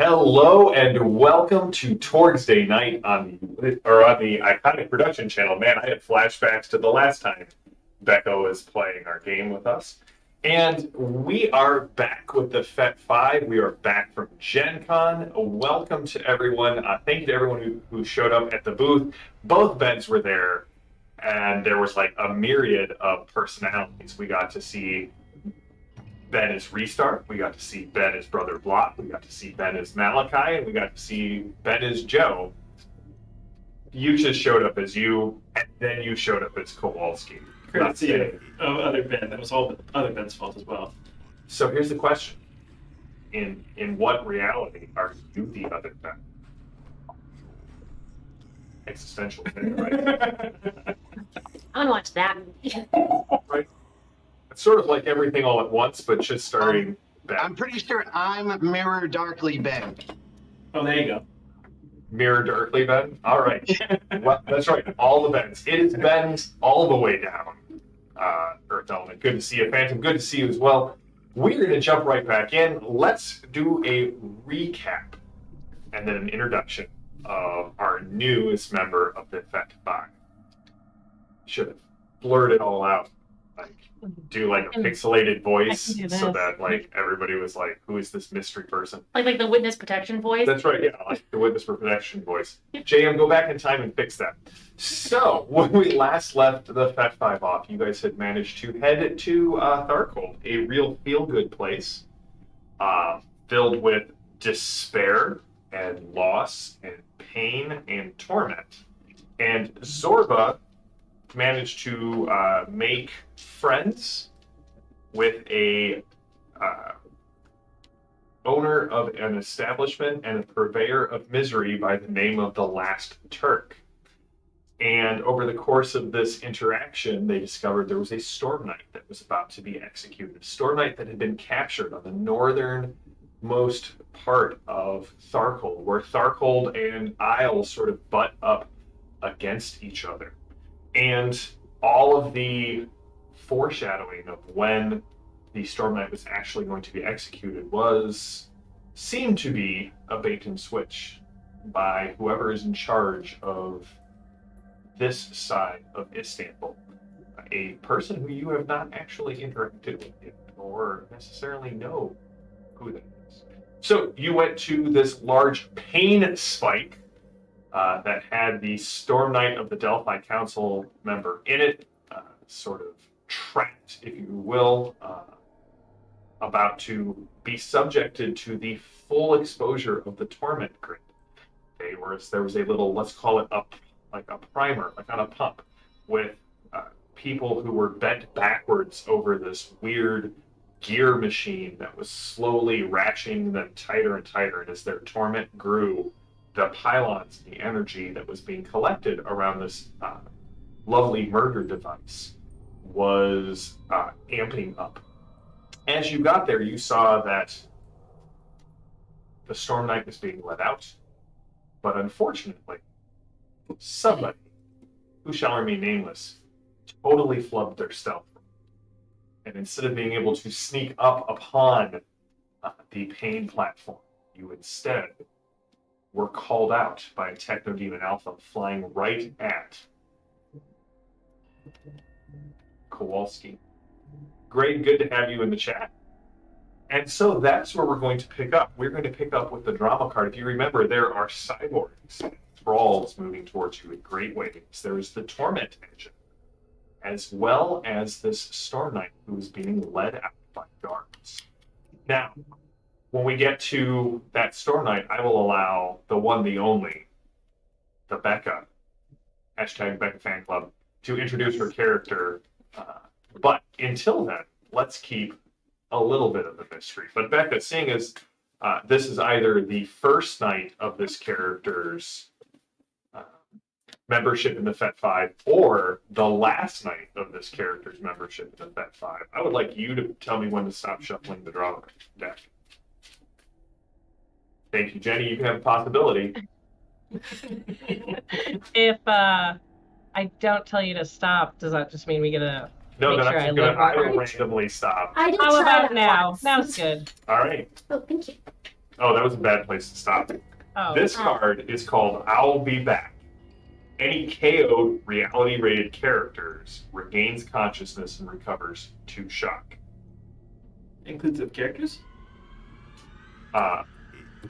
Hello and welcome to Torg's Day night on the Iconic Production channel. Man, I had flashbacks to the last time Becca was playing our game with us. And we are back with the Faites Five. We are back from Gen Con. Welcome to everyone. Thank you to everyone who showed up at the booth. Both beds were there, and there was like a myriad of personalities. We got to see Ben as Restart, we got to see Ben as Brother Block, we got to see Ben as Malachi, and we got to see Ben as Joe. You just showed up as you, and then you showed up as Kowalski. Courtesy of other Ben. That was all other Ben's fault as well. So here's the question. In what reality are you the other Ben? Existential thing, right? I want to watch that movie. Right? It's sort of like Everything All at Once, but just starting Ben. I'm pretty sure I'm Mirror Darkly Ben. Oh, there you go. Mirror Darkly Ben? All right. Well, that's right. All the Bens. It is Ben's all the way down. Earth Element, good to see you. Phantom, good to see you as well. We're going to jump right back in. Let's do a recap and then an introduction of our newest member of the Faites Five. Should have blurred it all out. Like, do like a pixelated voice so that like everybody was like, who is this mystery person? Like the witness protection voice. That's right, yeah, like the witness protection voice. JM, go back in time and fix that. So, when we last left the Faites Five off, you guys had managed to head to Tharcold, a real feel-good place, filled with despair and loss and pain and torment. And Zorba managed to make friends with a owner of an establishment and a purveyor of misery by the name of the Last Turk. And over the course of this interaction, they discovered there was a Storm Knight that was about to be executed. A Storm Knight that had been captured on the northernmost part of Tharcold, where Tharcold and Isle sort of butt up against each other. And all of the foreshadowing of when the Storm Knight was actually going to be executed seemed to be a bait and switch by whoever is in charge of this side of Istanbul, a person who you have not actually interacted with yet or necessarily know who that is. So you went to this large pain spike that had the Storm Knight of the Delphi Council member in it, sort of trapped, if you will, about to be subjected to the full exposure of the Torment grid. There was a little, let's call it like a primer, like on a pump, with people who were bent backwards over this weird gear machine that was slowly ratcheting them tighter and tighter. And as their torment grew, the pylons, the energy that was being collected around this lovely murder device was amping up. As you got there, you saw that the Storm Knight was being let out, but unfortunately, somebody, who shall remain nameless, totally flubbed their stealth. And instead of being able to sneak up upon the pain platform, you instead were called out by a Techno Demon Alpha flying right at Kowalski. Great, good to have you in the chat. And so that's where we're going to pick up. We're going to pick up with the drama card. If you remember, there are cyborgs, thralls moving towards you in great waves. There is the Torment engine, as well as this Storm Knight who is being led out by guards. Now, when we get to that Storm Knight, I will allow the one, the only, the Becca, hashtag Becca Fan Club, to introduce her character. But until then, let's keep a little bit of the mystery. But Becca, seeing as this is either the first night of this character's membership in the Faites Five or the last night of this character's membership in the Faites Five, I would like you to tell me when to stop shuffling the drama deck. Thank you, Jenny. You can have a possibility. If I don't tell you to stop, does that just mean we get a No, make then sure I'm I just going to live right? randomly stop. I did How try about that now? once. Now's good. All right. Oh, thank you. Oh, that was a bad place to stop. Oh. This card is called I'll Be Back. Any KO'd reality-rated characters regains consciousness and recovers 2 shock. Includes the characters?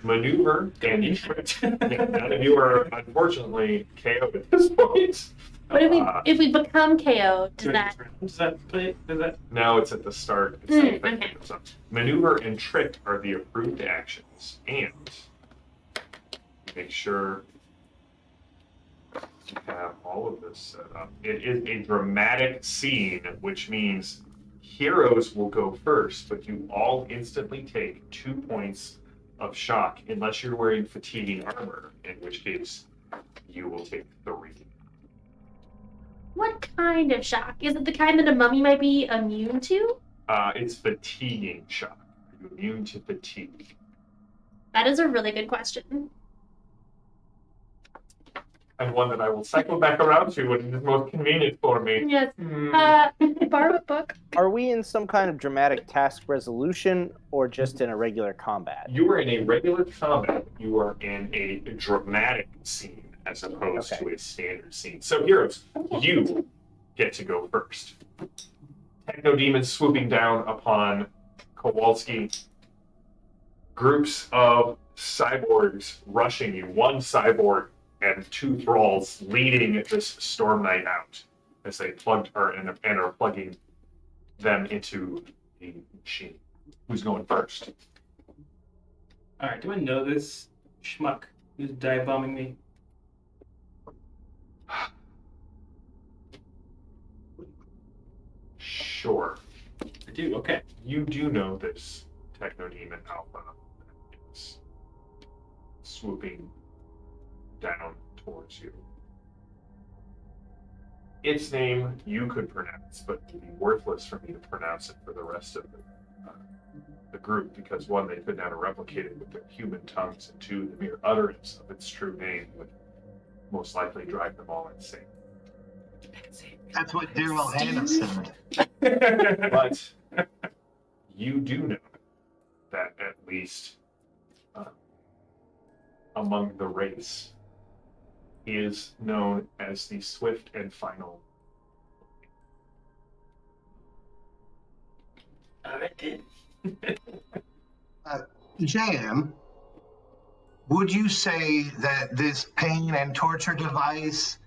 Maneuver and Incorrect. none of you are unfortunately KO'd at this point. But if we become KO, does that? Does that play? Does that? No, it's at the start. It's the effect okay. comes up. Maneuver and trick are the approved actions, and make sure you have all of this set up. It is a dramatic scene, which means heroes will go first, but you all instantly take 2 points of shock, unless you're wearing fatiguing armor, in which case you will take 3. What kind of shock? Is it the kind that a mummy might be immune to? It's fatiguing shock. Are you immune to fatigue? That is a really good question. And one that I will cycle back around to when it is most convenient for me. Yes. Borrow a book. Are we in some kind of dramatic task resolution or just in a regular combat? You are in a regular combat. You are in a dramatic scene as opposed to a standard scene. So, heroes, you get to go first. Techno demons swooping down upon Kowalski. Groups of cyborgs rushing you. 1 cyborg and 2 thralls leading this Storm Knight out as they plugged her and are plugging them into the machine. Who's going first? All right. Do I know this schmuck who's dive bombing me? Sure. I do. Okay. You do know this Techno Demon Alpha is swooping down towards you. Its name you could pronounce, but it would be worthless for me to pronounce it for the rest of the group, because 1, they could not have replicated with their human tongues, and 2, the mere utterance of its true name would most likely drive them all insane. That's what Daryl Hannah said. But you do know that at least among the race is known as the swift and final. All right then. Jam, would you say that this pain and torture device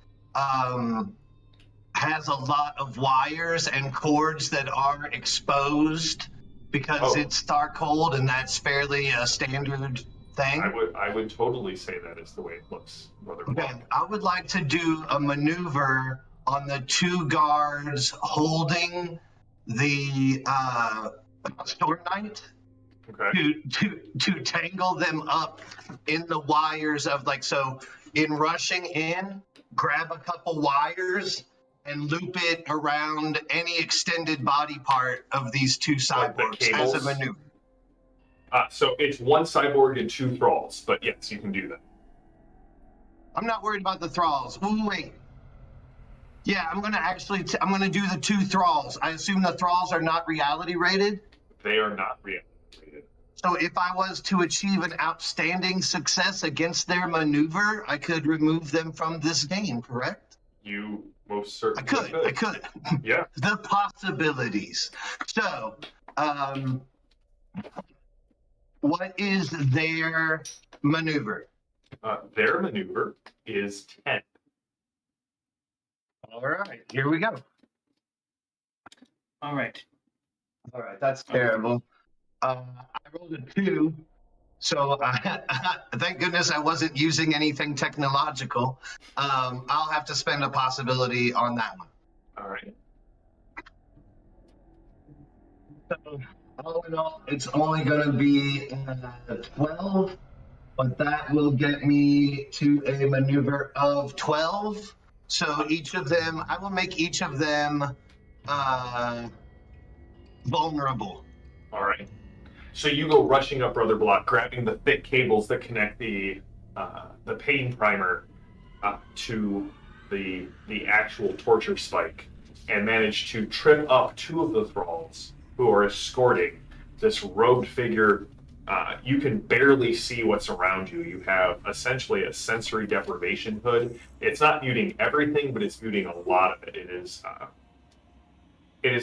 has a lot of wires and cords that are exposed because it's Starcold, and that's fairly a standard thing? I would totally say that is the way it looks, Brother. Okay, I would like to do a maneuver on the 2 guards holding the Storm Knight. Okay. To tangle them up in the wires of, like, so in rushing in, grab a couple wires and loop it around any extended body part of these 2 Like the cyborgs as a cables? maneuver. So it's 1 cyborg and 2 thralls, but yes, you can do that. I'm not worried about the thralls. Ooh, wait. Yeah, I'm gonna do the 2 thralls. I assume the thralls are not reality rated. They are not reality. So if I was to achieve an outstanding success against their maneuver, I could remove them from this game, correct? You most certainly I could. Yeah. The possibilities. So, what is their maneuver? Their maneuver is 10. All right, here we go. All right. All right, that's terrible. I rolled a 2, so thank goodness I wasn't using anything technological. I'll have to spend a possibility on that one. All right. So, all in all, it's only going to be 12, but that will get me to a maneuver of 12. So each of them, I will make each of them vulnerable. All right. So you go rushing up Brother Block, grabbing the thick cables that connect the pain primer to the actual torture spike, and manage to trip up 2 of the thralls who are escorting this robed figure you can barely see what's around you. You have essentially a sensory deprivation hood. It's not muting everything, but it's muting a lot of it. It is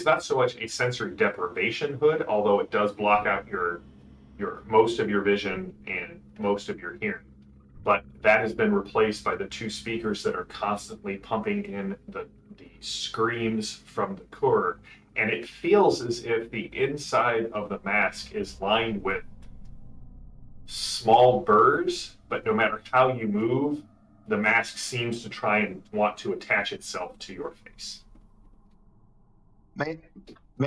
not so much a sensory deprivation hood, although it does block out your most of your vision and most of your hearing. But that has been replaced by the two speakers that are constantly pumping in the screams from the core. And it feels as if the inside of the mask is lined with small burrs, but no matter how you move, the mask seems to try and want to attach itself to your face. May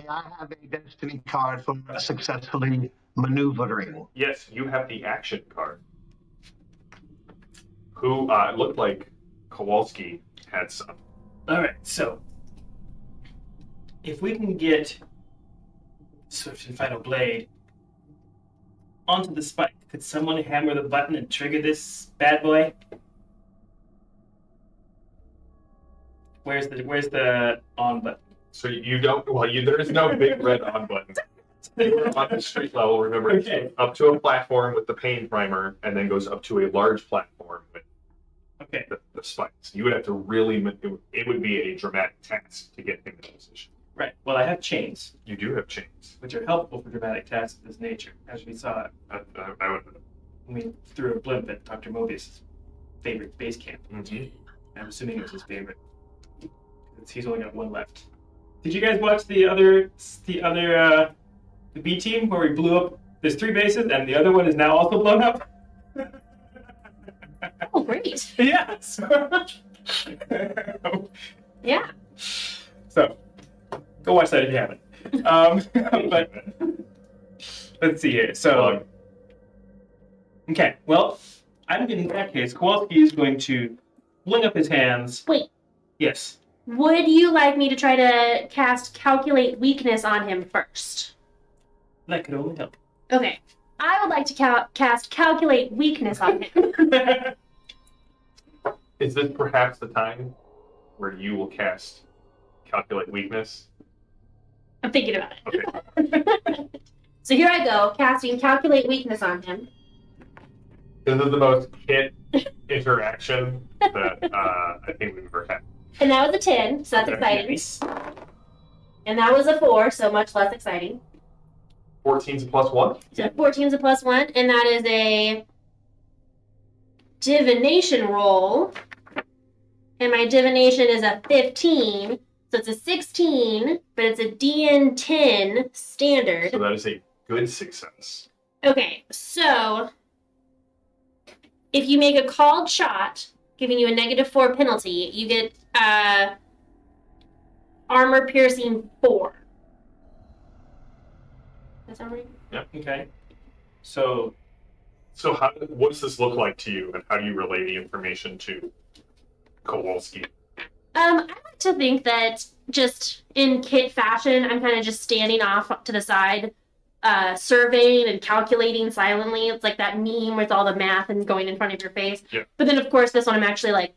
I have a destiny card for successfully maneuvering? Yes, you have the action card. Who it looked like Kowalski had some. All right, so if we can get Swift and Final Blade onto the spike, could someone hammer the button and trigger this bad boy? Where's the on button? So you don't. Well, there is no big red on button. You're on the street level. Remember, Okay. it's up to a platform with the pain primer, and then goes up to a large platform with Okay. the spikes. You would have to really. It would be a dramatic task to get him in position. Right. Well, I have chains, You do have chains. which are helpful for dramatic tasks of this nature, as we saw I would. when we threw a blimp at Dr. Mobius' favorite base camp. Mhm. I'm assuming it was his favorite. He's only got one left. Did you guys watch the B team where we blew up? There's 3 bases, and the other one is now also blown up. Oh, great. Yes. Yeah. So, go watch that if you haven't. But let's see here. So, okay. Well, in that case, Kowalski is going to fling up his hands. Wait. Yes. Would you like me to try to cast Calculate Weakness on him first? That could only help. Okay. I would like to cast Calculate Weakness on him. Is this perhaps the time where you will cast Calculate Weakness? I'm thinking about Okay. it. So here I go, casting Calculate Weakness on him. This is the most hit interaction that I think we've ever had. And that was a 10, so that's exciting. Nice. And that was a 4, so much less exciting. 14's a +1. So 14 is a +1, and that is a divination roll. And my divination is a 15, so it's a 16, but it's a DN10 standard. So that is a good success. Okay, so if you make a called shot, giving you a -4 penalty, you get armor piercing 4. That sound right? Okay. So, So what does this look like to you, and how do you relay the information to Kowalski? I like to think that just in Kit fashion, I'm kind of just standing off to the side, surveying and calculating silently. It's like that meme with all the math and going in front of your face. Yeah. But then, of course, this one I'm actually like,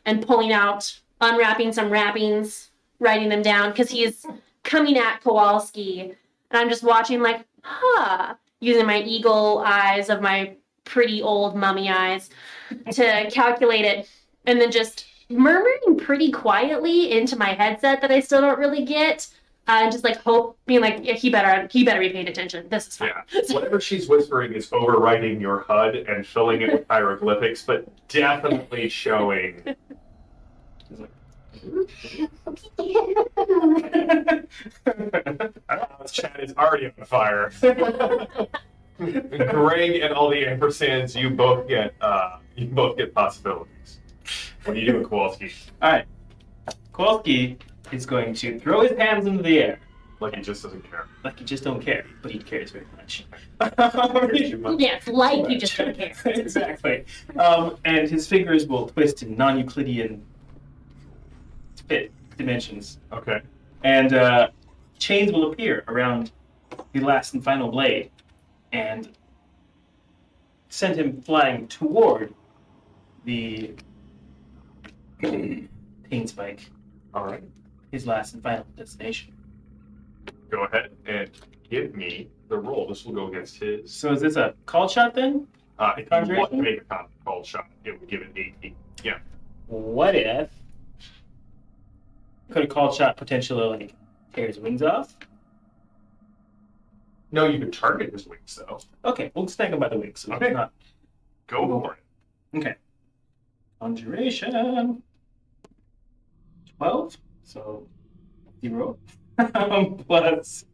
and pulling out, unwrapping some wrappings, writing them down, because he's coming at Kowalski, and I'm just watching like, using my eagle eyes of my pretty old mummy eyes to calculate it, and then just murmuring pretty quietly into my headset that I still don't really get, and just like being like, yeah, he better be paying attention. This is fine. Yeah. Whatever she's whispering is overwriting your HUD and filling it with hieroglyphics, but definitely showing. I don't know, this chat is already on fire. Greg and all the ampersands, you both get possibilities. What are you doing, Kowalski? all right. Kowalski is going to throw his hands into the air. Like he just doesn't care. Like you just don't care, but he cares very much. Yeah, it's like you just don't care. Exactly. And his fingers will twist in non-Euclidean dimensions. Okay. And chains will appear around the last and final blade and send him flying toward the pain spike, All right. his last and final destination. Go ahead and give me the roll. This will go against his. So is this a call shot then? If you want to make a called shot, it would give it 18. Yeah. What if could a called shot potentially like tear his wings off? No, you could target his wings though. Okay, we'll snag him by the wings. So Okay. it's not Go for it. okay. Conjuration 12, so 0 plus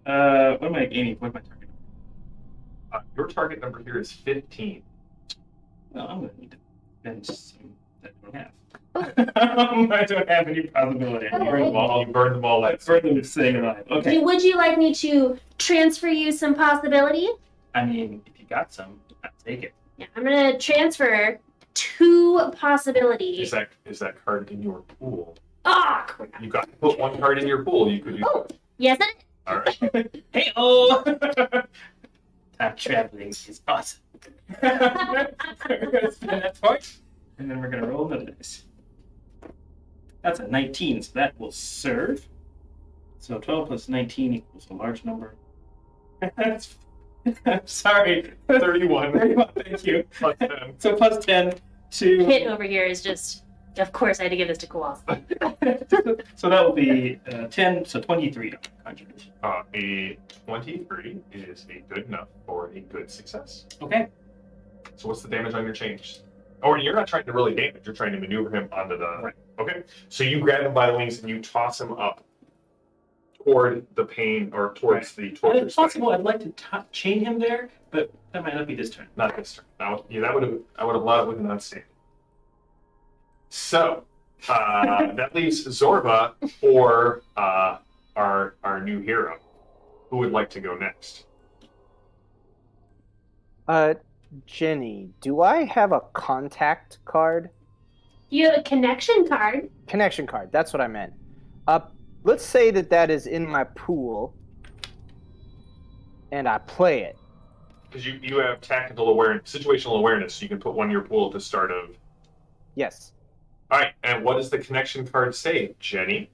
what am I aiming? What's my target? Your target number here is 15. Well, I'm gonna need to bench some that I don't have. I don't have any possibility. You burned them all I out. burned them staying alive. Okay. Would you like me to transfer you some possibility? I mean, if you got some, I'll take it. Yeah, I'm gonna transfer 2 possibilities. Is that card in your pool? Oh, crap. You got to put one card in your pool. You could use it. Yes, it is. All right. Hey oh! Time traveling is awesome. We're gonna spend that point, and then we're gonna roll another dice. That's a 19, so that will serve. So 12 plus 19 equals a large number. That's I'm sorry. 31. 31, thank you. Plus 10. So plus 10 to Hit over here is just, of course, I had to give this to Kowalski. so that will be 10, so 23 on conjuration. A 23 is a good enough for a good success. Okay. So what's the damage on your change? Or you're not trying to really damage, you're trying to maneuver him onto the... Right. Okay. So you grab him by the wings and you toss him up toward the pain or towards the torture If possible, site. I'd like to chain him there, but that might not be this turn. Not this turn. Now, yeah, I would have allowed it with an unstanding. So that leaves Zorba or our new hero. Who would like to go next? Jenny, do I have a contact card? You have a connection card. Connection card, that's what I meant. Let's say that is in my pool, and I play it. Because you have tactical awareness, situational awareness, so you can put one in your pool at the start of... Yes. All right, and what does the connection card say, Jenny?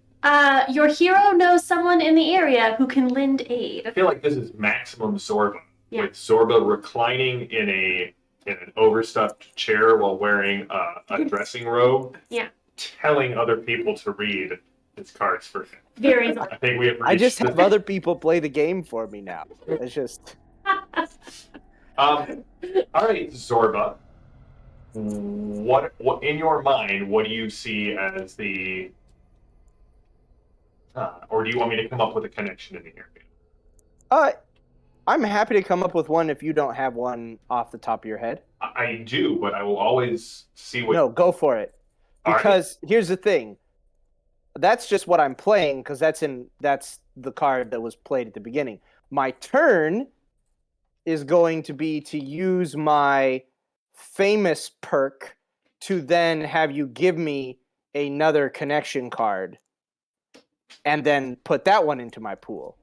Your hero knows someone in the area who can lend I aid. feel like this is maximum Zorba, Yeah. with Zorba reclining in an overstuffed chair while wearing a dressing robe, Yeah. telling other people to read his cards for him. Very I think we have I just reached have other people play the game for me now. It's just... all right, Zorba. What in your mind? What do you see as the? Or do you want me to come up with a connection in the area? I'm happy to come up with one if you don't have one off the top of your head. I do, but I will always see what. No, go for it. All right. Because here's the thing. That's just what I'm playing, because that's the card that was played at the beginning. My turn is going to be to use my famous perk to then have you give me another connection card and then put that one into my pool.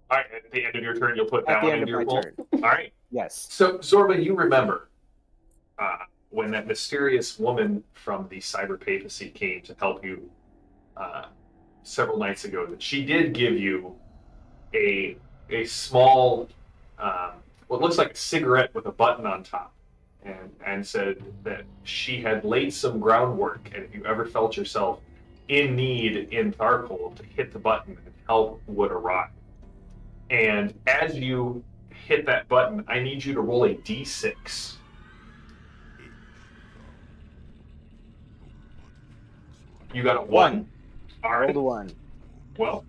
All right, at the end of your turn, you'll put that At the one end into of your my pool. turn. All right. Yes. So Zorba, you remember when that mysterious woman from the cyber papacy came to help you several nights ago, that she did give you a small, what looks like a cigarette with a button on top, and said that she had laid some groundwork, and if you ever felt yourself in need in Tharkol, to hit the button and help would arrive. And as you hit that button, I need you to roll a d6. You got a 1. All Roll right. the 1. Well,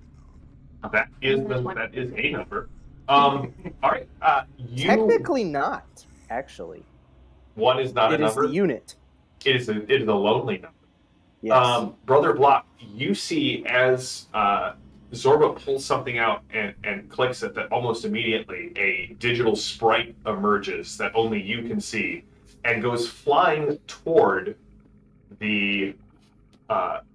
that is a number. All right. You Technically not, actually. 1 is not It a is number. the unit. It is a lonely number. Yes. Brother Block, you see as Zorba pulls something out and clicks it, that almost immediately a digital sprite emerges that only you can see and goes flying toward the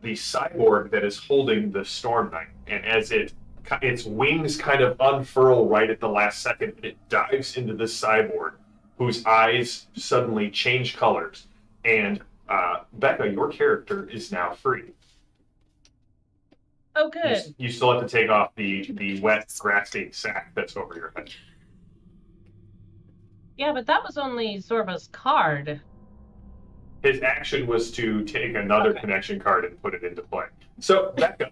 cyborg that is holding the Storm Knight. And as its wings kind of unfurl right at the last second, it dives into this cyborg, whose eyes suddenly change colors. And Becca, your character is now free. Oh, You, good. you still have to take off the wet, grassy sack that's over your head. Yeah, but that was only Zorba's card. His action was to take another Okay. connection card and put it into play. So, Becca,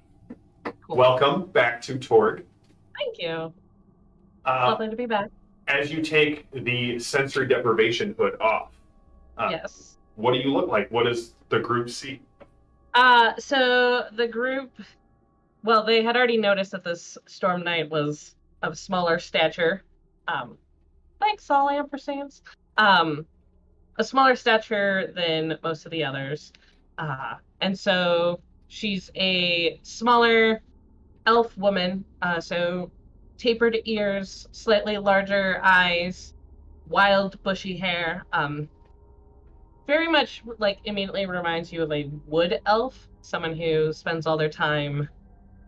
Cool. welcome back to Torg. Thank you. Uh, Lovely to be back. as you take the sensory deprivation hood off, Yes. what do you look like? What does the group see? So the group, well, they had already noticed that this Storm Knight was of smaller stature. Thanks, all ampersands. A smaller stature than most of the others. And so she's a smaller elf woman, so tapered ears, slightly larger eyes, wild bushy hair. Very much like immediately reminds you of a wood elf, someone who spends all their time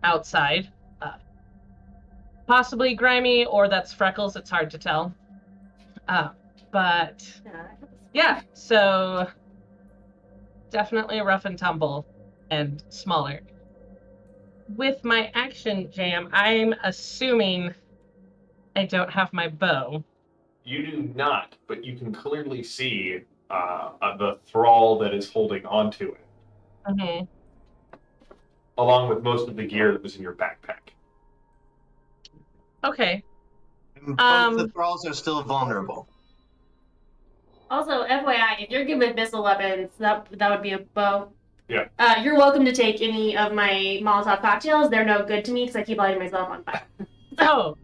outside. Possibly grimy, or that's freckles, it's hard to tell. But yeah, so definitely rough and tumble and smaller. With my action jam, I'm assuming I don't have my bow. You do not, but you can clearly see the thrall that is holding onto it, Mm-hmm. along with most of the gear that was in your backpack. Okay. And both the thralls are still vulnerable. Also, FYI, if you're good with missile weapons, that would be a bow. Yeah. You're welcome to take any of my Molotov cocktails. They're no good to me because I keep lighting myself on fire. Oh,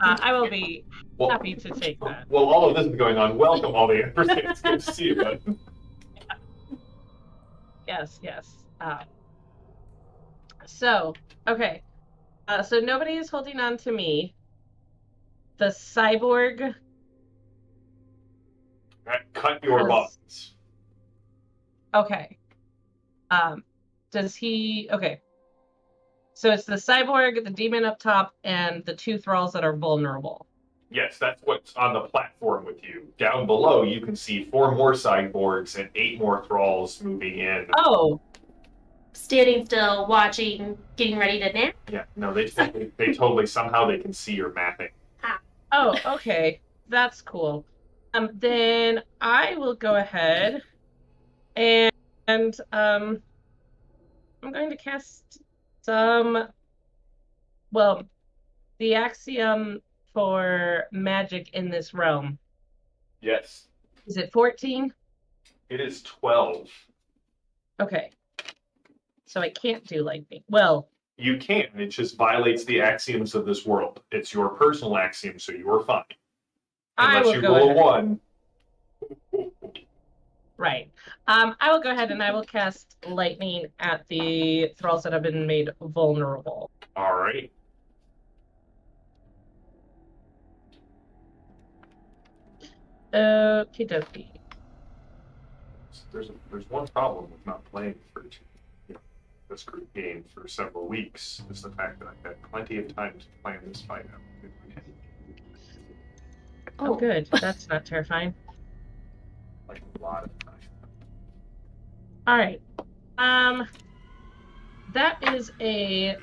I will be Well, happy to take that. well, all of this is going on. Welcome, all the adversaries. Good to see you, bud. Yes, yes. So, okay. So nobody is holding on to me. The cyborg Cut your Has- bonds. Okay. Does he? Okay. So it's the cyborg, the demon up top, and the two thralls that are vulnerable. Yes, that's what's on the platform with you. Down below, you can see 4 more cyborgs and 8 more thralls moving in. Oh, Standing still, watching, getting ready to nap. Yeah, no, they totally somehow they can see your mapping. oh, okay. That's cool. Then I will go ahead and I'm going to cast some. Well, the axiom for magic in this realm. Yes, Is it 14? it is 12. Okay. So I can't do lightning. Well, You can. It just violates the axioms of this world. It's your personal axiom, so you are fine. I Unless will you go roll ahead. a 1. Right. I will go ahead and I will cast lightning at the thralls that have been made vulnerable. All right. Okie dokie. There's one problem with not playing for this group game for several weeks is the fact that I've had plenty of time to plan this fight out. Oh, good. That's not terrifying. Like a lot of time. All right. That is a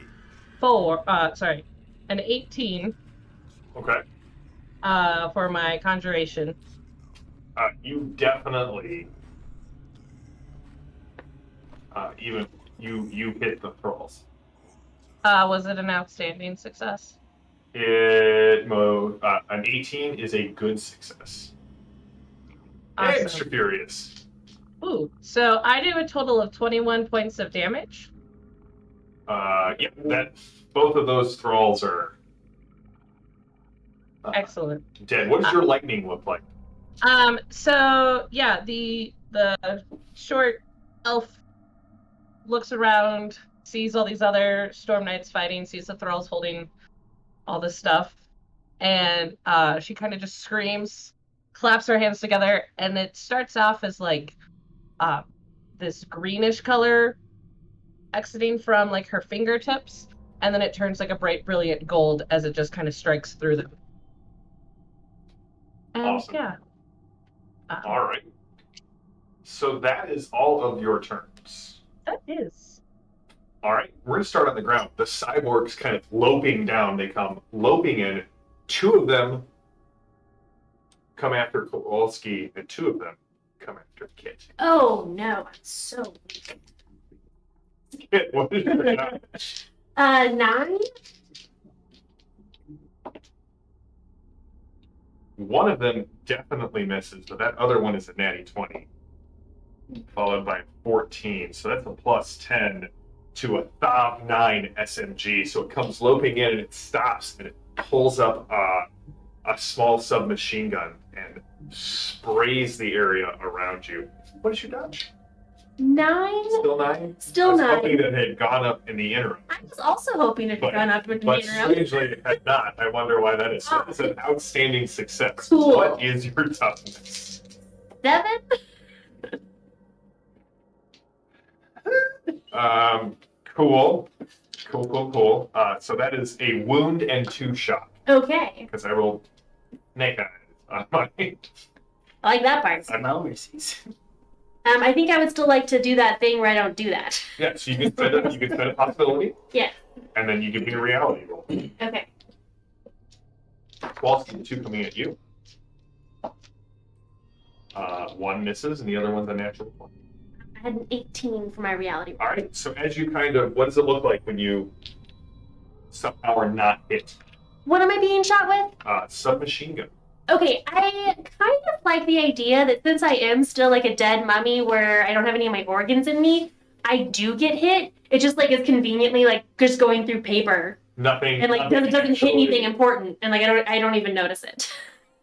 4. An 18. Okay. For my conjuration. You definitely even you hit the thralls. Was it an outstanding success? An 18 is a good success. Awesome. Extra furious. Ooh, so I do a total of 21 points of damage. Yep, that both of those thralls are Excellent. dead. What does your lightning look like? So yeah, the short elf looks around, sees all these other storm knights fighting, sees the thralls holding all this stuff, and she kind of just screams, claps her hands together, and it starts off as like this greenish color exiting from like her fingertips, and then it turns like a bright, brilliant gold as it just kind of strikes through them. And Awesome. yeah. All right. So that is all of your turns. That is. All right, we're going to start on the ground. The cyborgs kind of loping down. They come loping in. 2 of them come after Kowalski, and 2 of them come after Kit. Oh no, I'm so weak. Kit, what is your dodge? 9. One of them definitely misses, but that other one is a natty 20, followed by 14. So that's a plus 10 to a Thav 9 SMG. So it comes loping in and it stops and it pulls up a small submachine gun and sprays the area around you. What is your dodge? 9. Still 9? Still I was 9. hoping that it had gone up in the interim. I was also hoping it had gone up in the But interim. strangely, it had not. I wonder why that is. So that is an outstanding success. Cool. What is your toughness? 7. Cool. Cool. So that is a wound and 2 shock. Okay, Because I rolled naked on my. I like that part. No mercies. I think I would still like to do that thing where I don't do that. Yeah, so you can spend a possibility. Yeah. And then you give me a reality roll. Okay. Kowalski, the 2 coming at you. 1 misses, and the other one's a natural 1. I had an 18 for my reality. All right. So as you what does it look like when you somehow are not hit? What am I being shot with? Submachine gun. Okay, I kind of like the idea that since I am still like a dead mummy where I don't have any of my organs in me, I do get hit. It just like is conveniently like just going through paper Nothing. and like nothing doesn't hit actually- anything important and like I don't even notice it.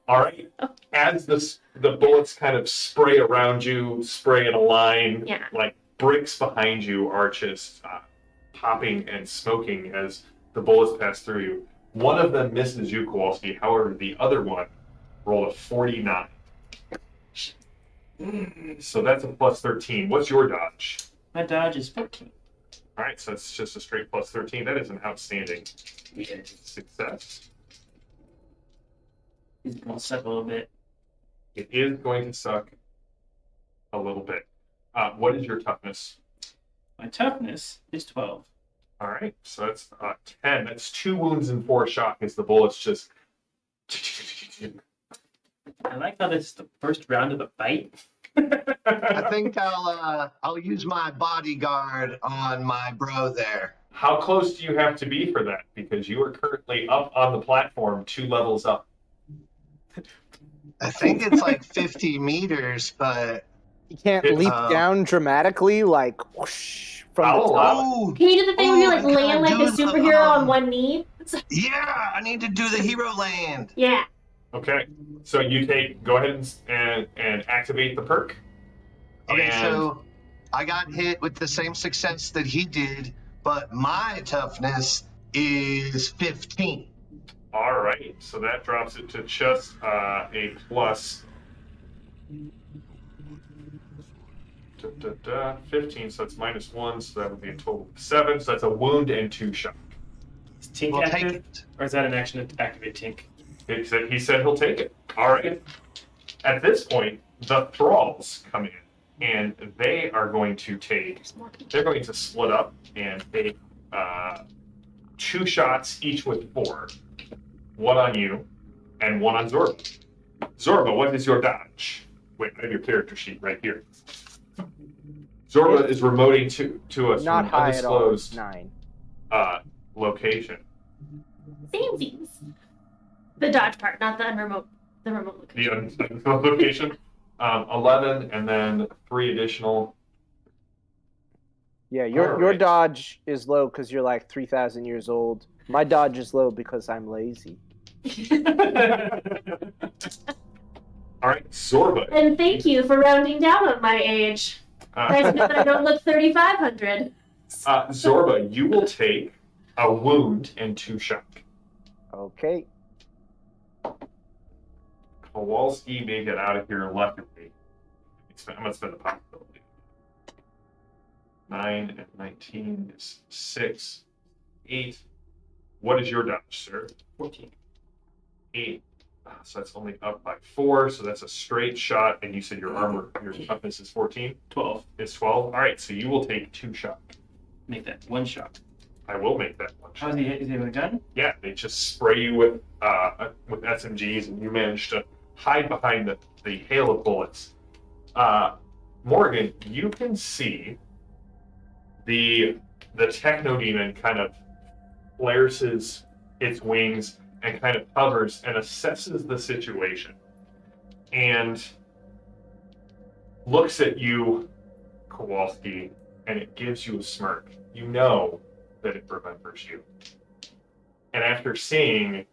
All right. As the bullets kind of spray around you, spray in a line, Yeah. like bricks behind you are just popping and smoking as the bullets pass through you. One of them misses you, Kowalski. However, the other one rolled a 49. So that's a plus 13. What's your dodge? My dodge is 14. All right, so it's just a straight plus 13. That is an outstanding success. He's gonna suck a little bit. It is going to suck a little bit. What is your toughness? My toughness is 12. All right, so that's 10. That's 2 wounds and 4 shock as the bullets just. I like how this is the first round of the fight. I think I'll use my bodyguard on my bro there. How close do you have to be for that? Because you are currently up on the platform, 2 levels up. I think it's like 50 meters, but You can't It's, leap down dramatically, like whoosh, from I'll the allow top. it. Can you do the thing where you like Oh, can I land like a do the, superhero on one knee? yeah, I need to do the hero land. Yeah. Okay, so you go ahead and activate the perk. Okay, And- so I got hit with the same success that he did, but my toughness is 15. All right, so that drops it to just a plus 15, so that's -1, so that would be a total of 7. So that's a wound and 2 shock. Is Tink We'll take active? it. Or is that an action to activate Tink? He said he'll take it. All right. At this point, the thralls come in, and they are going to take. They're going to split up and take 2 shots each with 4. 1 on you, and 1 on Zorba. Zorba, what is your dodge? Wait, I have your character sheet right here. Zorba is remoting to us Not from an high at all. undisclosed 9. location. Samesies. The dodge part, not the remote location. The undisclosed location. 11, and then 3 additional. Yeah, your Alright. dodge is low because you're like 3,000 years old. My dodge is low because I'm lazy. All right, Zorba. And thank you for rounding down on my age. Nice to know that I don't look 3,500. Zorba, you will take a wound and 2 shock. Okay. Kowalski may get out of here luckily. I'm going to spend the possibility. 9 and 19 is 6. 8. What is your dodge, sir? 14. 8. So that's only up by 4. So that's a straight shot. And you said your toughness is 14? 12. It's 12. All right, so you will take 2 shock. make that one shot. I will make that one How shot. is he with a gun? Yeah, they just spray you with SMGs, and you manage to hide behind the hail of bullets. Morgan, you can see the techno demon kind of flares its wings and kind of hovers and assesses the situation and looks at you, Kowalski, and it gives you a smirk. You know that it remembers you. And after seeing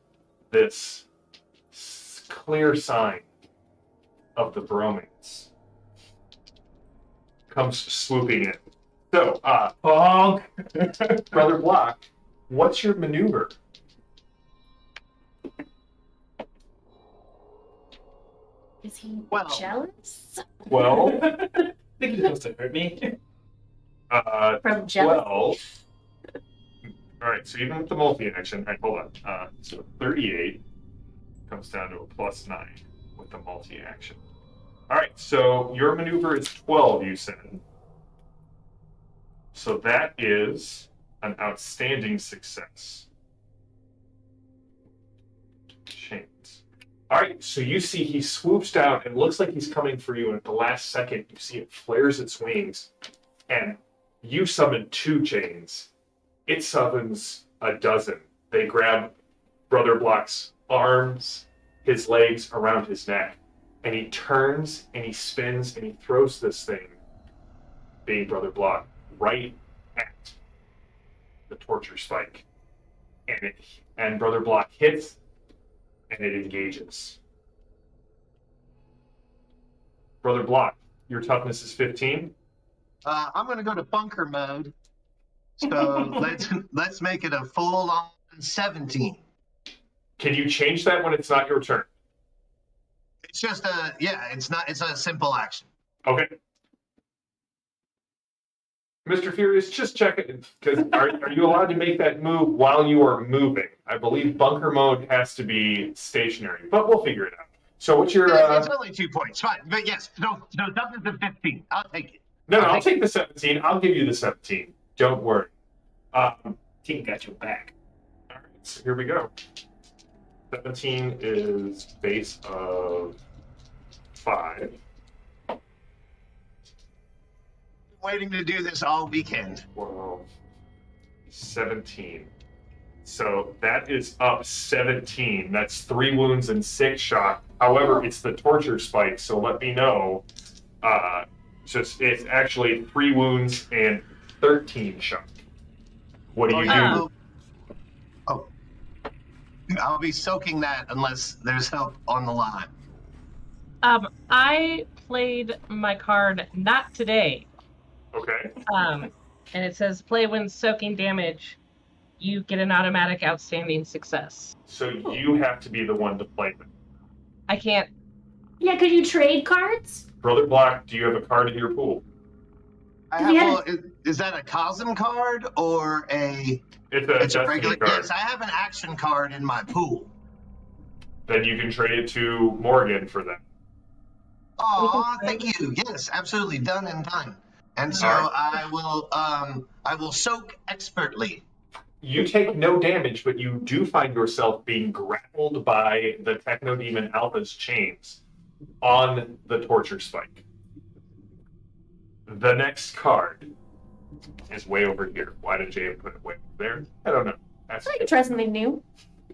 this clear sign of the bromance, comes swooping in. So, Bonk! Brother Block, what's your maneuver? Is he Well. jealous? Well, I think he's supposed to hurt me. From jealous? 12. All right, so even with the multi-action, hold on. So 38 comes down to a +9 with the multi-action. All right, so your maneuver is 12, you said. So that is an outstanding success. Chains. All right, so you see he swoops down and looks like he's coming for you, and at the last second, you see it flares its wings, and you summon 2 chains. It summons a dozen. They grab Brother Block's arms, his legs around his neck, and he turns and he spins and he throws this thing, being Brother Block, right at the torture spike. And Brother Block hits and it engages. Brother Block, your toughness is 15. I'm gonna go to bunker mode. So let's make it a full on 17. Can you change that when it's not your turn? It's just it's a simple action. Okay. Mr. Furious, just check it, because are you allowed to make that move while you are moving? I believe bunker mode has to be stationary, but we'll figure it out. So what's your... It's only 2 points, fine. But yes, no, toughness of 15. I'll take it. No, I'll take the 17. I'll give you the 17. Don't worry. Team got your back. All right, so here we go. 17 is base of 5. Waiting to do this all weekend. 12, 17. So that is up 17. That's 3 wounds and 6 shock. However, it's the torture spike, so let me know. It's actually 3 wounds and 13 shock. What do you do? I'll be soaking that unless there's help on the line. I played my card not today. Okay. And it says play when soaking damage. You get an automatic outstanding success. So you have to be the one to play them. I can't. Yeah, could you trade cards? Brother Block, do you have a card in your pool? Is that a Cosm card or a... It's a regular card. Yes, I have an action card in my pool. Then you can trade it to Morgan for that. Oh, thank you. Yes, absolutely. Done and done. And so I will soak expertly. You take no damage, but you do find yourself being grappled by the Techno Demon Alpha's chains on the torture spike. The next card is way over here. Why did Jay put it way over there? I don't know. That's I could try something new.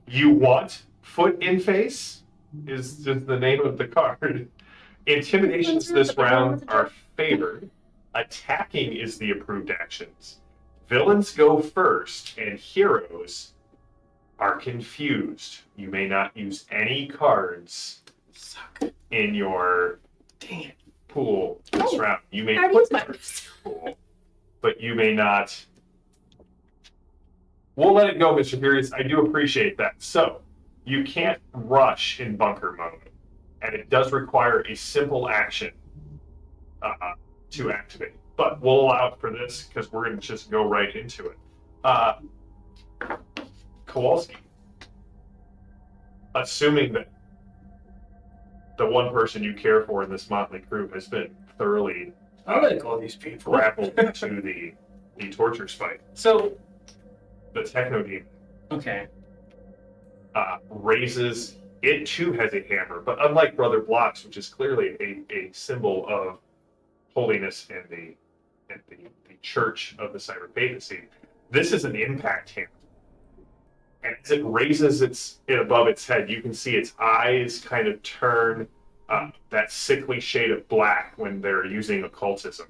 You want foot in face is just the name of the card. Intimidations this round are favored. Attacking is the approved actions. Villains go first, and heroes are confused. You may not use any cards in your pool this round. You may already put used mine. cards in your pool, but you may not. We'll let it go, Mr. Furious. I do appreciate that. So, you can't rush in bunker mode, and it does require a simple action to activate. But we'll allow it for this because we're going to just go right into it. Kowalski, assuming that the one person you care for in this motley crew has been thoroughly I like all these people. grappled to the the torture spike. So, The techno demon okay. raises. It too has a hammer, but unlike Brother Blocks, which is clearly a symbol of holiness in the church of the cyber papacy, this is an impact hammer. And as it raises it above its head, you can see its eyes kind of turn that sickly shade of black when they're using occultism.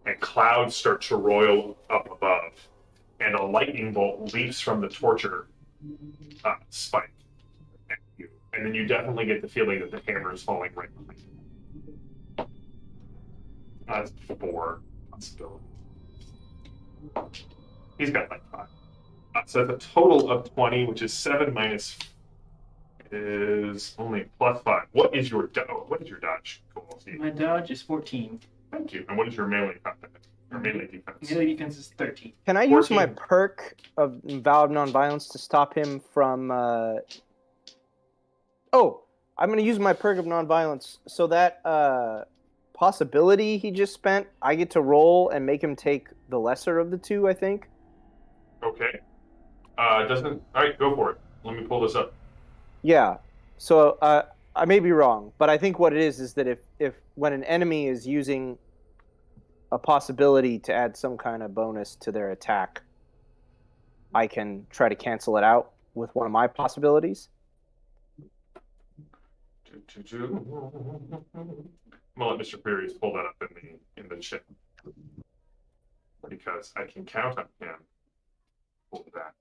And clouds start to roil up above. And a lightning bolt leaps from the torture spike at you. And then you definitely get the feeling that the hammer is falling right behind you. That's 4 possibilities. He's got like 5. So that's a total of 20, which is 7 minus is only +5. What is your dodge? Cool. My dodge is 14. Thank you. And what is your melee defense? Melee defense is 13. Can I use my 14. perk of Vow of Nonviolence to stop him from... Oh, I'm going to use my perk of Nonviolence so that possibility he just spent, I get to roll and make him take the lesser of the two, I think. Okay. All right, go for it. Let me pull this up. Yeah. So I may be wrong, but I think what it is that if when an enemy is using a possibility to add some kind of bonus to their attack, I can try to cancel it out with one of my possibilities. I'm gonna let Mr. Furious pull that up in the chat because I can count on him. Pull that.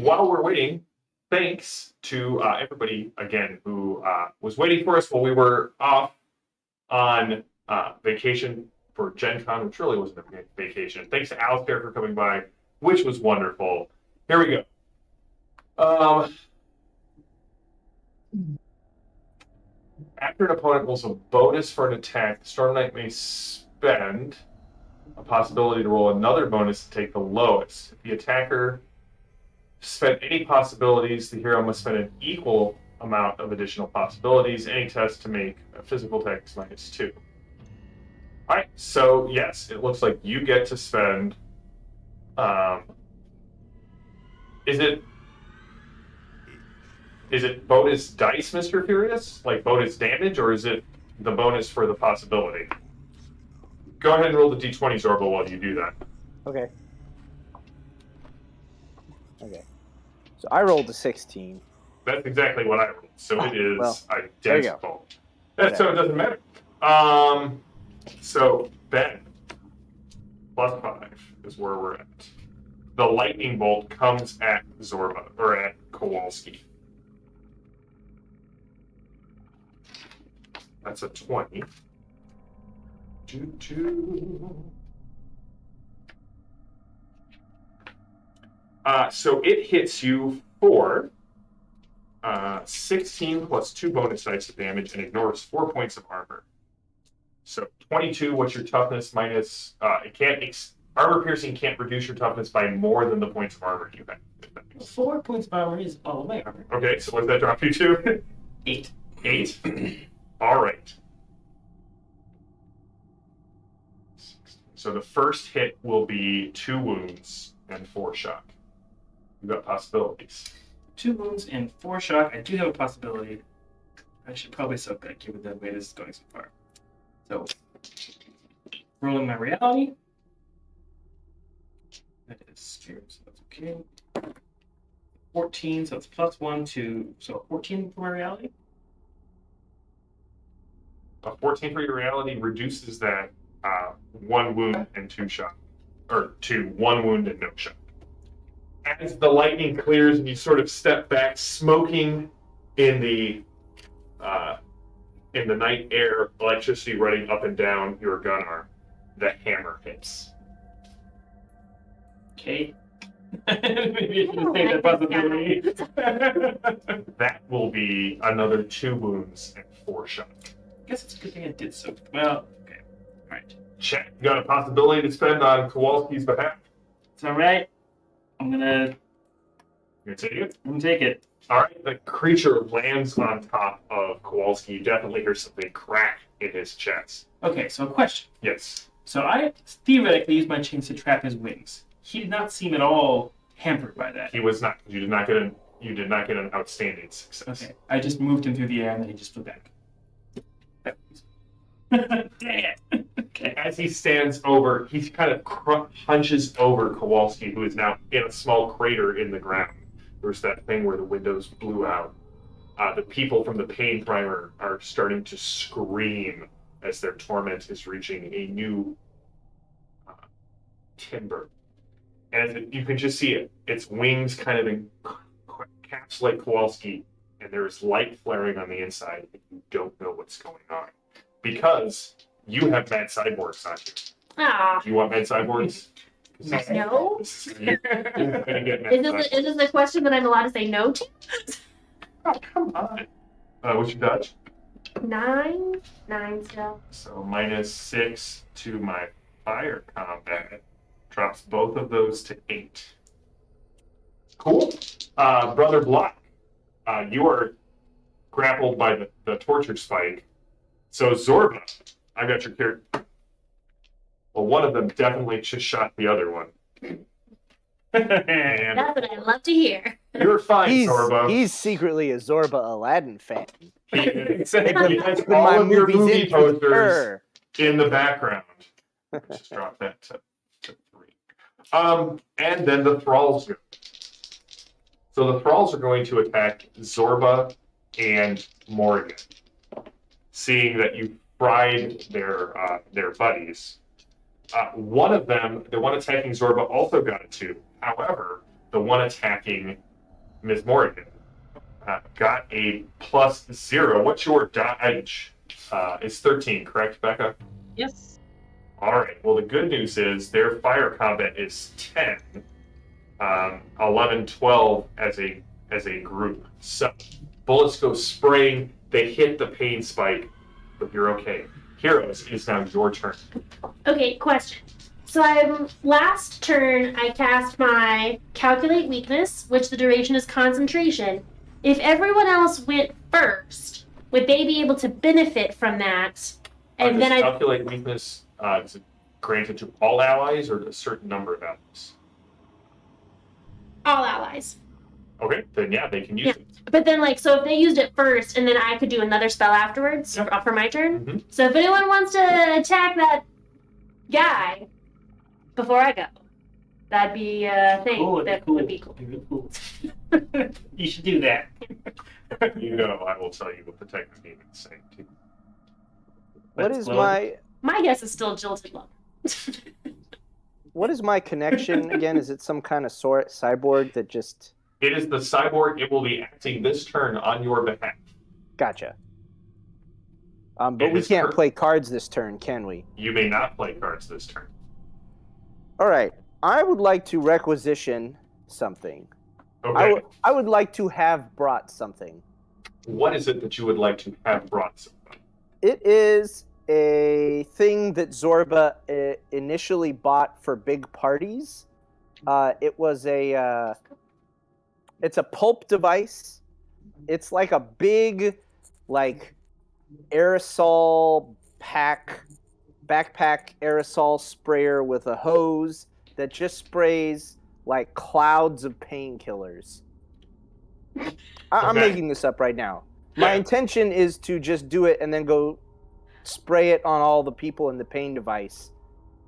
While we're waiting, thanks to everybody again who was waiting for us while we were off on vacation for Gen Con, which really wasn't a vacation. Thanks to Alistair for coming by, which was wonderful. Here we go. After an opponent rolls a bonus for an attack, the Storm Knight may spend a possibility to roll another bonus to take the lowest. If the attacker spent any possibilities, the hero must spend an equal amount of additional possibilities. Any test to make a physical attack is -2. Alright, so yes, it looks like you get to spend... Is it bonus dice, Mr. Furious? Like bonus damage, or is it the bonus for the possibility? Go ahead and roll the d20, Zorba, while you do that. Okay. Okay. So I rolled a 16. That's exactly what I rolled. So it is well, there you go. identical. So it doesn't matter. So Ben, +5 is where we're at. The lightning bolt comes at Zorba, or at Kowalski. That's a 20. So it hits you for 16 plus 2 bonus dice of damage and ignores 4 points of armor. So 22, what's your toughness minus... armor piercing can't reduce your toughness by more than the points of armor you have. 4 points of armor is all my armor. Okay, so what does that drop you to? 8. 8? All right. So the first hit will be 2 wounds and 4 shock. You've got possibilities. 2 wounds and 4 shock. I do have a possibility. I should probably soak that given the way this is going so far. So, rolling my reality. That is spirit, so that's okay. 14, so it's +1 to... So 14 for my reality? A 14 for your reality reduces that 1 wound and 2 shock. Or to 1 wound and no shock. As the lightning clears and you sort of step back, smoking in the night air, electricity running up and down your gun arm, the hammer hits. Okay. Maybe I should say that possibility. That will be another 2 wounds and 4 shock. I guess it's a good thing I did so. Well, okay. Alright. Check. You got a possibility to spend on Kowalski's behalf. It's alright. I'm gonna take it? I'm gonna take it. Alright, the creature lands on top of Kowalski. You definitely hear something crack in his chest. Okay, so question. Yes. So I theoretically used my chains to trap his wings. He did not seem at all hampered by that. He was not. You did not get an outstanding success. Okay, I just moved him through the air and then he just flew back. Dang it. Okay. As he stands over, he kind of hunches over Kowalski, who is now in a small crater in the ground. There's that thing where the windows blew out. The people from the pain primer are starting to scream as their torment is reaching a new timber. And you can just see it. Its wings kind of encapsulate Kowalski, and there's light flaring on the inside, and you don't know what's going on. Because you have mad cyborgs on you. Ah. Do you want mad cyborgs? No. You're gonna get mad Is cyborgs. this a question that I'm allowed to say no to? Oh, come on. What's your dodge? 9 still. So -6 to my fire combat. Drops both of those to 8. Cool. Brother Block, you are grappled by the torture spike. So Zorba, I got your character. Well, one of them definitely just shot the other one. And That's what I love to hear. you're fine, Zorba. He's secretly a Zorba Aladdin fan. He has Put all my of your movies movie in for posters her. in the background. Just drop that to 3. And then the thralls go. So the thralls are going to attack Zorba and Morgan. Seeing that you fried their buddies. One of them, the one attacking Zorba, also got a 2. However, the one attacking Ms. Morgan got a +0. What's your dodge? It's 13, correct, Becca? Yes. All right. Well, the good news is their fire combat is 10, 11, 12 as a group. So bullets go spraying. They hit the pain spike, but you're okay. Heroes, it's now your turn. Okay, question. So last turn I cast my Calculate Weakness, which the duration is concentration. If everyone else went first, would they be able to benefit from that? And Does then calculate weakness is it granted to all allies or a certain number of allies? all allies. Okay, then yeah, they can use it. But then, so if they used it first, and then I could do another spell afterwards for my turn. Mhm. So if anyone wants to attack that guy before I go, that'd be a thing. Cool, that cool. would be cool. Cool. You should do that. You know, I will tell you what the technique is saying too. What That's is low. My guess is still Jilted Love. What is my connection again? Is it some kind of cyborg that just... It is the cyborg. It will be acting this turn on your behalf. Gotcha. But It we is can't play cards this turn, can we? You may not play cards this turn. All right. I would like to requisition something. Okay. I would like to have brought something. What is it that you would like to have brought somebody? It is a thing that Zorba initially bought for big parties. It was it's a pulp device. It's like a big, aerosol backpack aerosol sprayer with a hose that just sprays like clouds of painkillers. I'm Okay. making this up right now. My intention is to just do it and then go spray it on all the people in the pain device.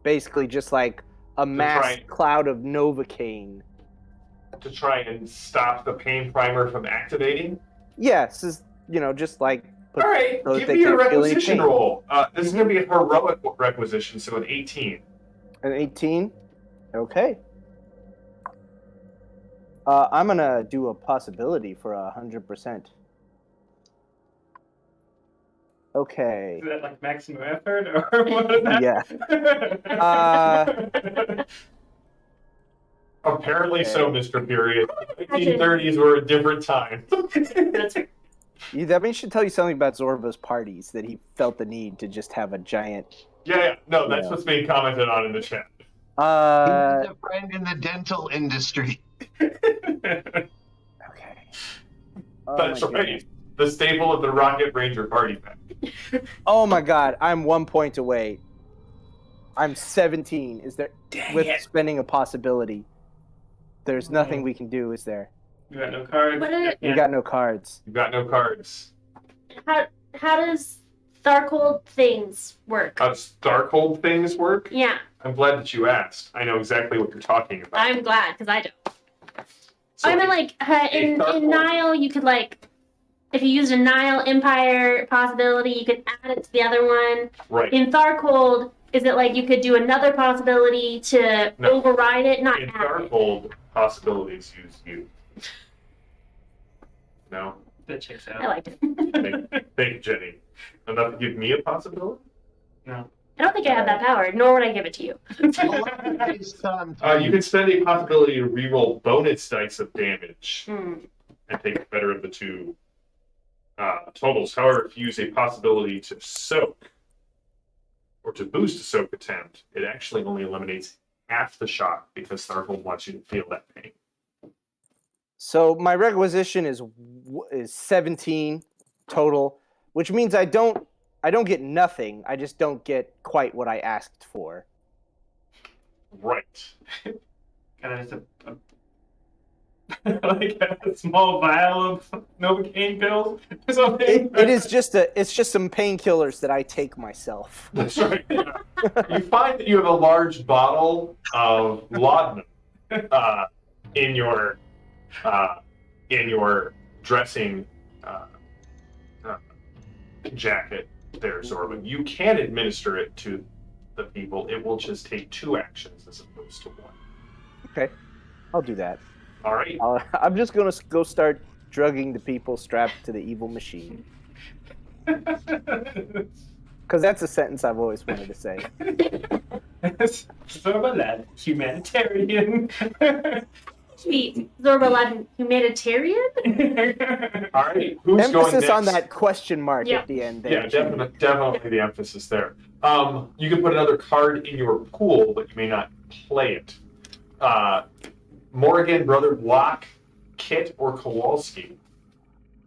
Basically just like a mass cloud of Novocaine. To try and stop the pain primer from activating? Yes, just like... All right, so give they me a can't feel any requisition pain. roll. This is going to be a heroic requisition, so an 18. An 18? Okay. I'm going to do a possibility for 100%. Okay. Is that like maximum effort or what is that? Yeah. Apparently so, Okay. Mr. Period. The 1930s were a different time. That's right. That should tell you something about Zorba's parties, that he felt the need to just have a giant... Yeah. No, that's Yeah. what's being commented on in the chat. He's a friend in the dental industry. Okay. Oh That's my right. goodness. The staple of the Rocket Ranger party pack. Oh my god, I'm 1 point away. I'm 17. Is there Dang with it. spending a possibility? There's nothing we can do, is there? You got no cards. What are- We got no cards. You've got no cards. How does Tharcold things work? How does Darkhold things work? Yeah, I'm glad that you asked. I know exactly what you're talking about. I'm glad because I don't. So I mean, like in Tharcold- Nile, you could like, if you used a Nile Empire possibility, you could add it to the other one. right. In Tharcold, is it like you could do another possibility to No. override it, not In add it? Darkhold, possibilities use you. No? That checks I out. liked it. Thank you, Jenny. Enough to give me a possibility? No. I don't think I have that power, nor would I give it to you. Based on You can spend a possibility to reroll bonus dice of damage Hmm. and take the better of the two totals. However, if you use a possibility to soak or to boost a soak attempt, it actually only eliminates half the shock because Thargold wants you to feel that pain. So my requisition is 17 total, which means I don't get nothing. I just don't get quite what I asked for. Right. Got like a small vial of Novocaine pills or something. It is just some painkillers that I take myself. That's right. Yeah. You find that you have a large bottle of laudanum in your dressing jacket there, Zorba. You can administer it to the people. It will just take 2 actions as opposed to 1. Okay, I'll do that. All right. I'm just gonna go start drugging the people strapped to the evil machine. Because that's a sentence I've always wanted to say. Sort of a lad, humanitarian. Sweet. Zorba Latin humanitarian? All right. Who's going Emphasis next? on that question mark Yeah. at the end there. Yeah, definitely the emphasis there. You can put another card in your pool, but you may not play it. Morgan, Brother Block, Kit, or Kowalski.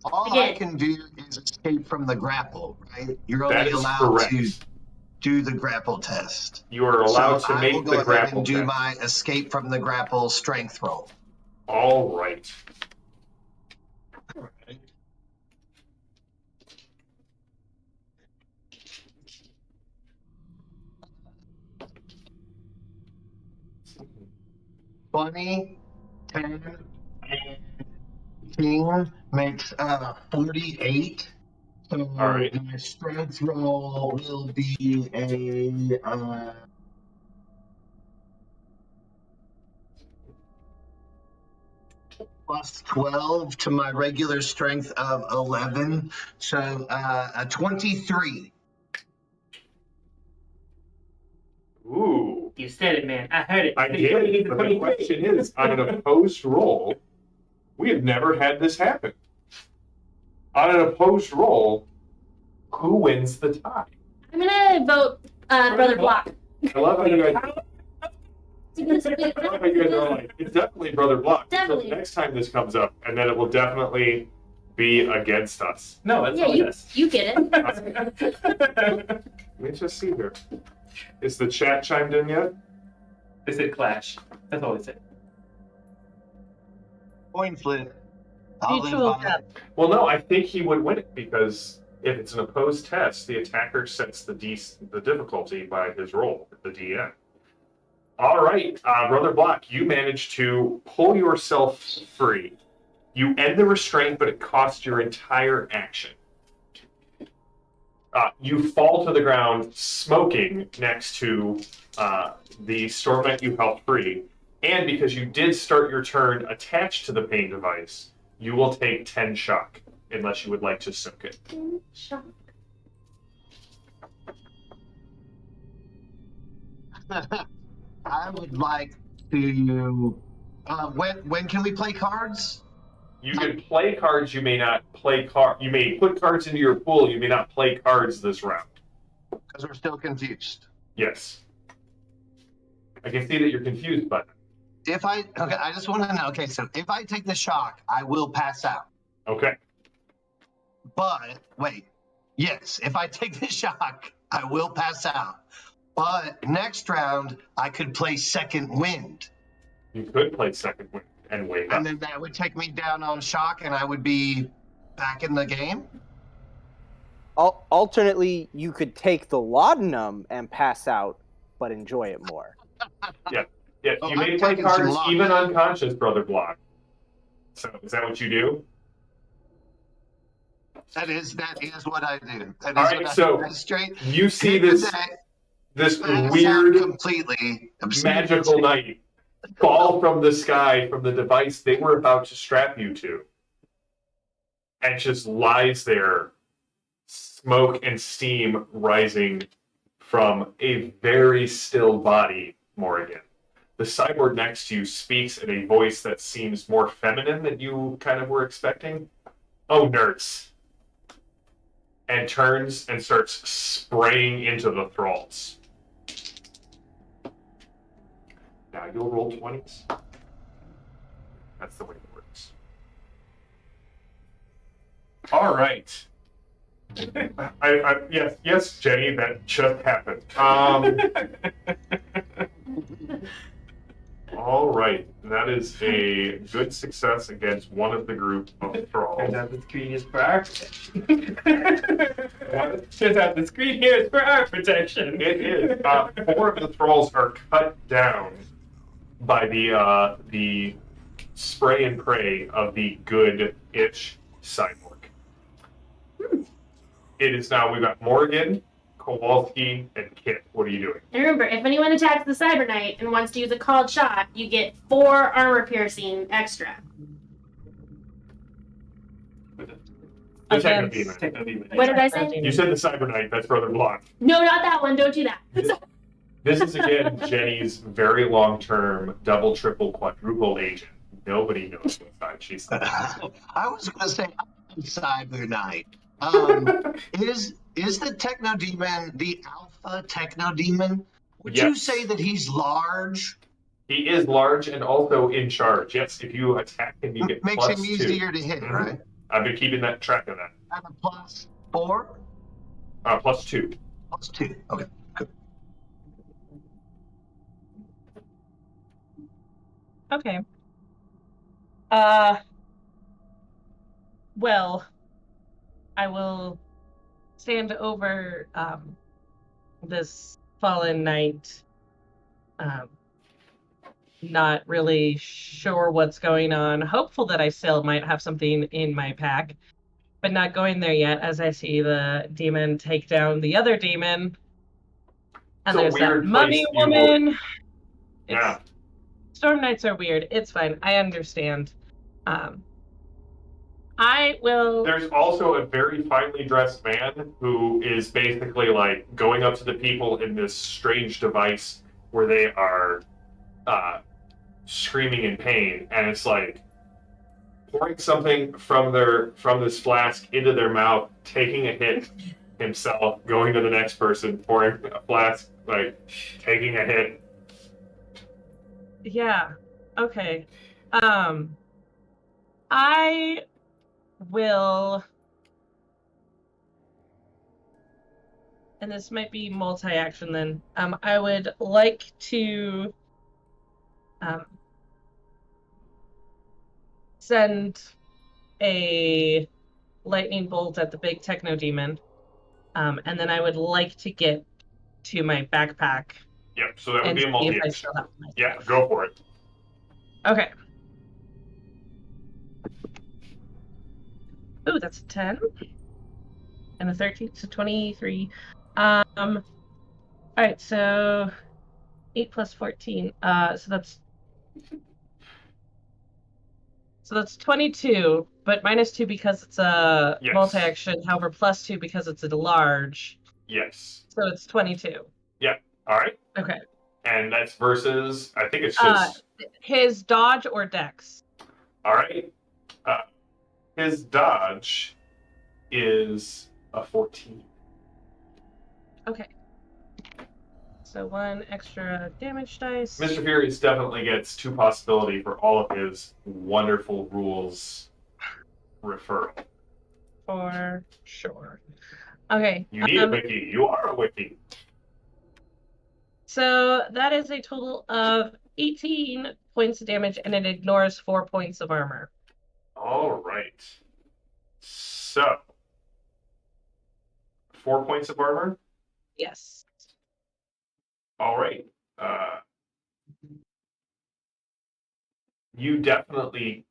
all I can do is escape from the grapple, right? You're That only is allowed correct. to do the grapple test. You are allowed so to I will make go the ahead grapple and do test. my escape from the grapple strength roll. All right. Bunny, 10, and King makes 48. So All right. my strength roll will be a plus 12 to my regular strength of 11. So a 23. Ooh. You said it, man. I heard it. I did, but the question is, on an opposed roll, we have never had this happen. On an opposed roll, who wins the tie? I'm gonna vote Brother Block. I love how you guys. I love how you guys are like, it's definitely Brother Block. Definitely. So next time this comes up, and then it will definitely be against us. No, it's Yeah, all us. you get it. Let me just see here. Is the chat chimed in yet? They said clash. That's all they said. Coin flip. I'll live Mutual by death. it. Well, no, I think he would win it because if it's an opposed test, the attacker sets the difficulty by his roll, the DM. All right, Brother Block, you managed to pull yourself free. You end the restraint, but it costs your entire action. You fall to the ground smoking next to the Storm Knight you helped free. And because you did start your turn attached to the pain device, you will take 10 shock, unless you would like to soak it. I would like to. When can we play cards? You can play cards, you may not play cards. You may put cards into your pool, you may not play cards this round. Because we're still confused. Yes. I can see that you're confused, but I just want to know. Okay, so if I take the shock, I will pass out. okay. But wait, yes, if I take the shock, I will pass out. But next round, I could play second wind. You could play second wind and wake up. And then that would take me down on shock and I would be back in the game. Alternately, you could take the laudanum and pass out, but enjoy it more. Yeah, Oh, you may I'm play taking some cards loss. even unconscious, Brother Block. So is that what you do? That is what I do. That is All right, what I so do. That's straight. You see Take the this day, this pass out weird completely magical knight fall from the sky from the device they were about to strap you to, and just lies there, smoke and steam rising from a very still body, Morrigan. The cyborg next to you speaks in a voice that seems more feminine than you kind of were expecting. Oh, nurse. And turns and starts spraying into the thralls. Now you'll roll 20s. That's the way it works. All right. Yes, Jenny, that just happened. All right, that is a good success against one of the group of thralls. Turns out the screen is for our protection. What? Turns out the screen here is for our protection. It is. 4 of the thralls are cut down by the spray and pray of the good-ish cyborg. It is now, we've got Morgan, Kowalski, and Kit. What are you doing? And remember, if anyone attacks the Cyber Knight and wants to use a called shot, you get 4 armor piercing extra. The Against- Techno-Demon. What did I say? You said the Cyber Knight, that's Brother Block. No, not that one. Don't do that. This is, again, Jenny's very long-term double, triple, quadruple agent. Nobody knows what side she's on. I was going to say I'm Cyber Knight. Is the Techno Demon the alpha Techno Demon? Would you Yes. say that he's large? He is large and also in charge. Yes, if you attack him, you get Makes plus him 2. easier to hit, Mhm. right? I've been keeping that track of that. And a plus 4? Plus 2. Plus 2. Okay, good. Okay. Well, I will stand over this fallen knight. Not really sure what's going on. Hopeful that I still might have something in my pack, but not going there yet as I see the demon take down the other demon. And It's a there's that weird mummy place you will- woman. Yeah. Storm Knights are weird. It's fine. I understand. I will. There's also a very finely dressed man who is basically like going up to the people in this strange device where they are screaming in pain, and it's like pouring something from this flask into their mouth, taking a hit himself, going to the next person, pouring a flask, like taking a hit. Yeah. Okay. I will, and this might be multi-action then. I would like to send a lightning bolt at the big techno demon, and then I would like to get to my backpack Yep, so that would and be a see if I multi-action. still have my Yeah, stuff. go for it. Okay. Ooh, that's a 10. And a 13, so 23. Alright, so 8 plus 14. So that's 22, but minus 2 because it's a Yes. multi-action, however, plus 2 because it's a large. Yes. So it's 22. All right. Okay. And that's versus, I think it's just, His dodge or dex? all right. His dodge is a 14. Okay. So 1 extra damage dice. Mr. Furious definitely gets 2 possibility for all of his wonderful rules referral. For sure. Okay. You need a wiki. You are a wiki. So that is a total of 18 points of damage, and it ignores 4 points of armor. All right. So, 4 points of armor. Yes. All right. Uh, you definitely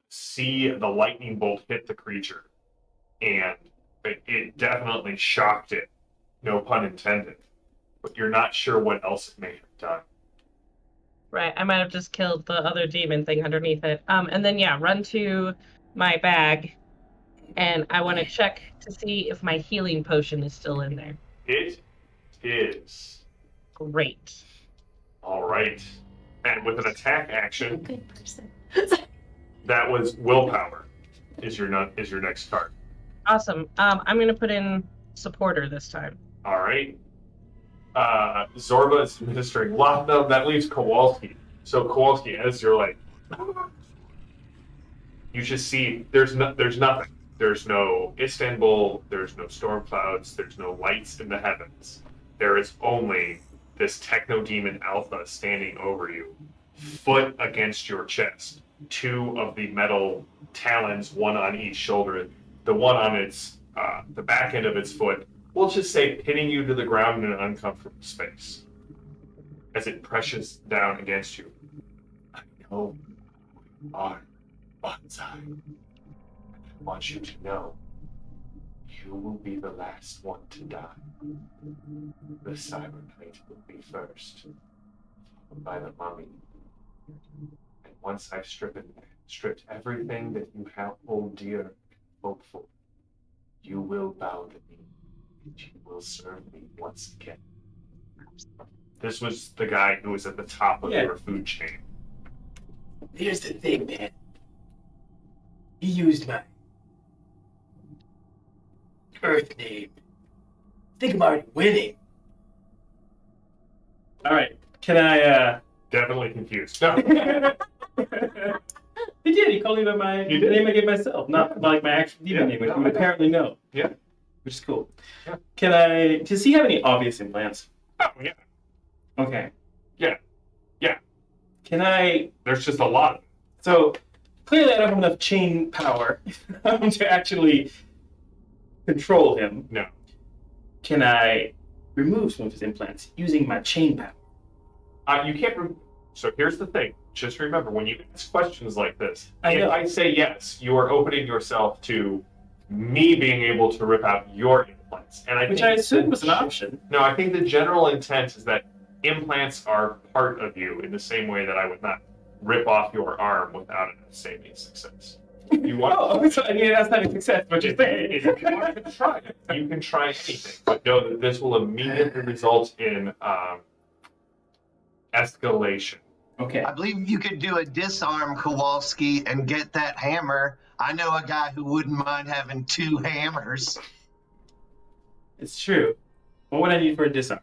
see the lightning bolt hit the creature, and it definitely shocked it. No pun intended. But you're not sure what else it may have done. Right. I might have just killed the other demon thing underneath it. And then yeah, run to my bag, and I want to check to see if my healing potion is still in there. It is. Great. All right. And with an attack action, Good person. that was willpower. Is your next card. Awesome. I'm gonna put in supporter this time. All right. Zorba is administering laudanum. That leaves Kowalski. So Kowalski, as you're like, you just see there's nothing. There's no Istanbul. There's no storm clouds. There's no lights in the heavens. There is only this techno demon alpha standing over you, foot against your chest. 2 of the metal talons, one on each shoulder. The one on its the back end of its foot, we'll just say pinning you to the ground in an uncomfortable space as it presses down against you. I know you are Bonsai. I want you to know you will be the last one to die. The cyber knight will be first, followed by the mummy. And once I've stripped everything that you hold dear and hope for, you will bow to me, and you will serve me once again. This was the guy who was at the top of your food chain. Here's the thing, man. He used my Earth name. I think I'm already winning. All right. Can I? Definitely confused. No. He did. He called me by the name I gave myself, not like my actual demon name, which you would apparently know. Yeah. Which is cool. Yeah. Can I? Does he have any obvious implants? Oh, yeah. Okay. Yeah. Yeah. Can I? There's just a lot. So clearly, I don't have enough chain power to actually control him. No. Can I remove some of his implants using my chain power? You can't. So here's the thing. Just remember, when you ask questions like this, I know. if I say yes, you are opening yourself to me being able to rip out your implants. And Which think I assumed was an option. No, I think the general intent is that implants are part of you in the same way that I would not rip off your arm without a saving success. You want I mean, that's not a success, but you're saying. if you want to try it, you can try anything. But know that this will immediately result in escalation. Okay. I believe you could do a disarm, Kowalski, and get that hammer. I know a guy who wouldn't mind having 2 hammers. It's true. What would I need for a disarm?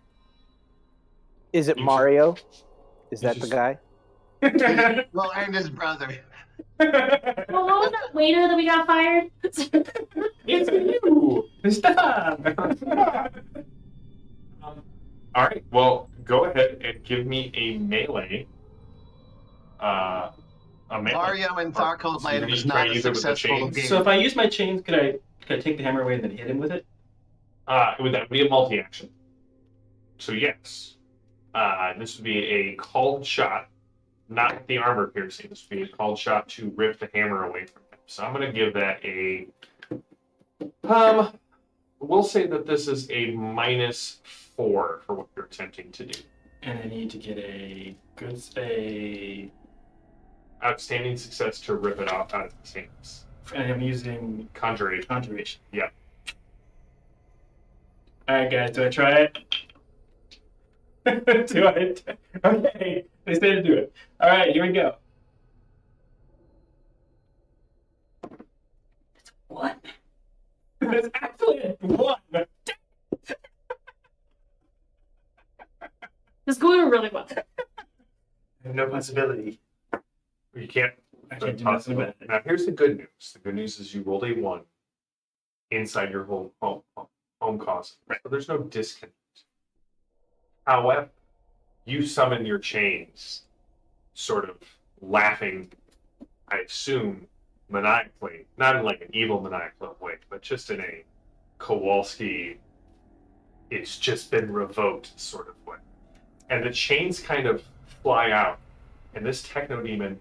Is it You Mario? Is that the just- guy? Well, and his brother. Well, what was that waiter that we got fired? It's you! Stop! All right. Well, go ahead and give me a melee. A melee. Mario and Tharcold So Land you was try not to a use it with the successful chains? game. So if I use my chains, could I take the hammer away and then hit him with it? That would be a multi-action. So yes, this would be a called shot, not the armor piercing. This would be a called shot to rip the hammer away from him. So I'm going to give that a. We'll say that this is a -4 for what you're attempting to do. And I need to get a Outstanding success to rip it off out of his hands. and I'm using Conjuration. conjuration. Yeah. Alright guys, do I try it? Do I? Okay, they say to do it. Alright, here we go. It's 1. It's actually a 1. It's going really well. I have no possibility. You can't. I can't do nothing about it. Now, here's the good news. The good news is you rolled a 1 inside your home cost. Right. So there's no disconnect. However, you summon your chains, sort of laughing, I assume, maniacally, not in like an evil maniacal way, but just in a Kowalski, it's just been revoked sort of way. And the chains kind of fly out, and this techno demon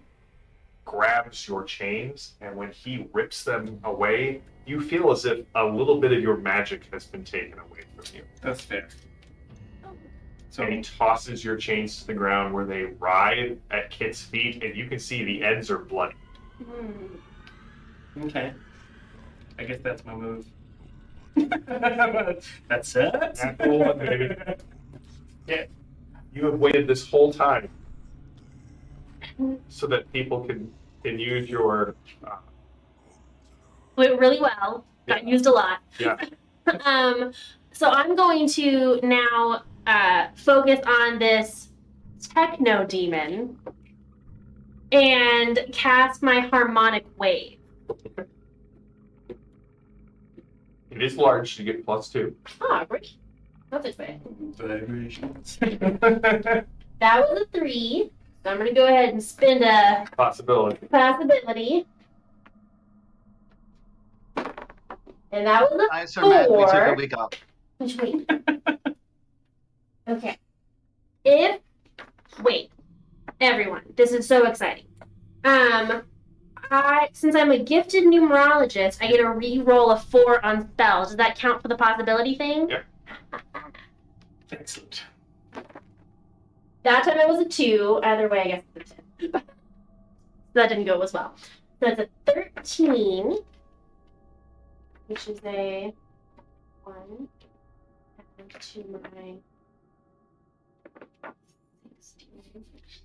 grabs your chains, and when he rips them away, you feel as if a little bit of your magic has been taken away from you. That's fair. So And he tosses your chains to the ground where they writhe at Kit's feet, and you can see the ends are bloody. okay, I guess that's my move. That's it. Natural one, baby. Yeah, you have waited this whole time so that people can use your. Went really well. Got used a lot. Yeah. So I'm going to now focus on this techno demon and cast my harmonic wave. It is large to get +2. Ah, great. That's it. That Vibrations. was a 3. So I'm going to go ahead and spend a Possibility. possibility. And that was a I so mad we took a 4. week off. Which week? Okay. Wait, everyone, this is so exciting. Since I'm a gifted numerologist, I get a re-roll of 4 on spells. Does that count for the possibility thing? Yeah. Excellent. That time it was a 2. Either way, I guess it's a 10. That didn't go as well. So it's a 13, which is a 1. Add to my 16.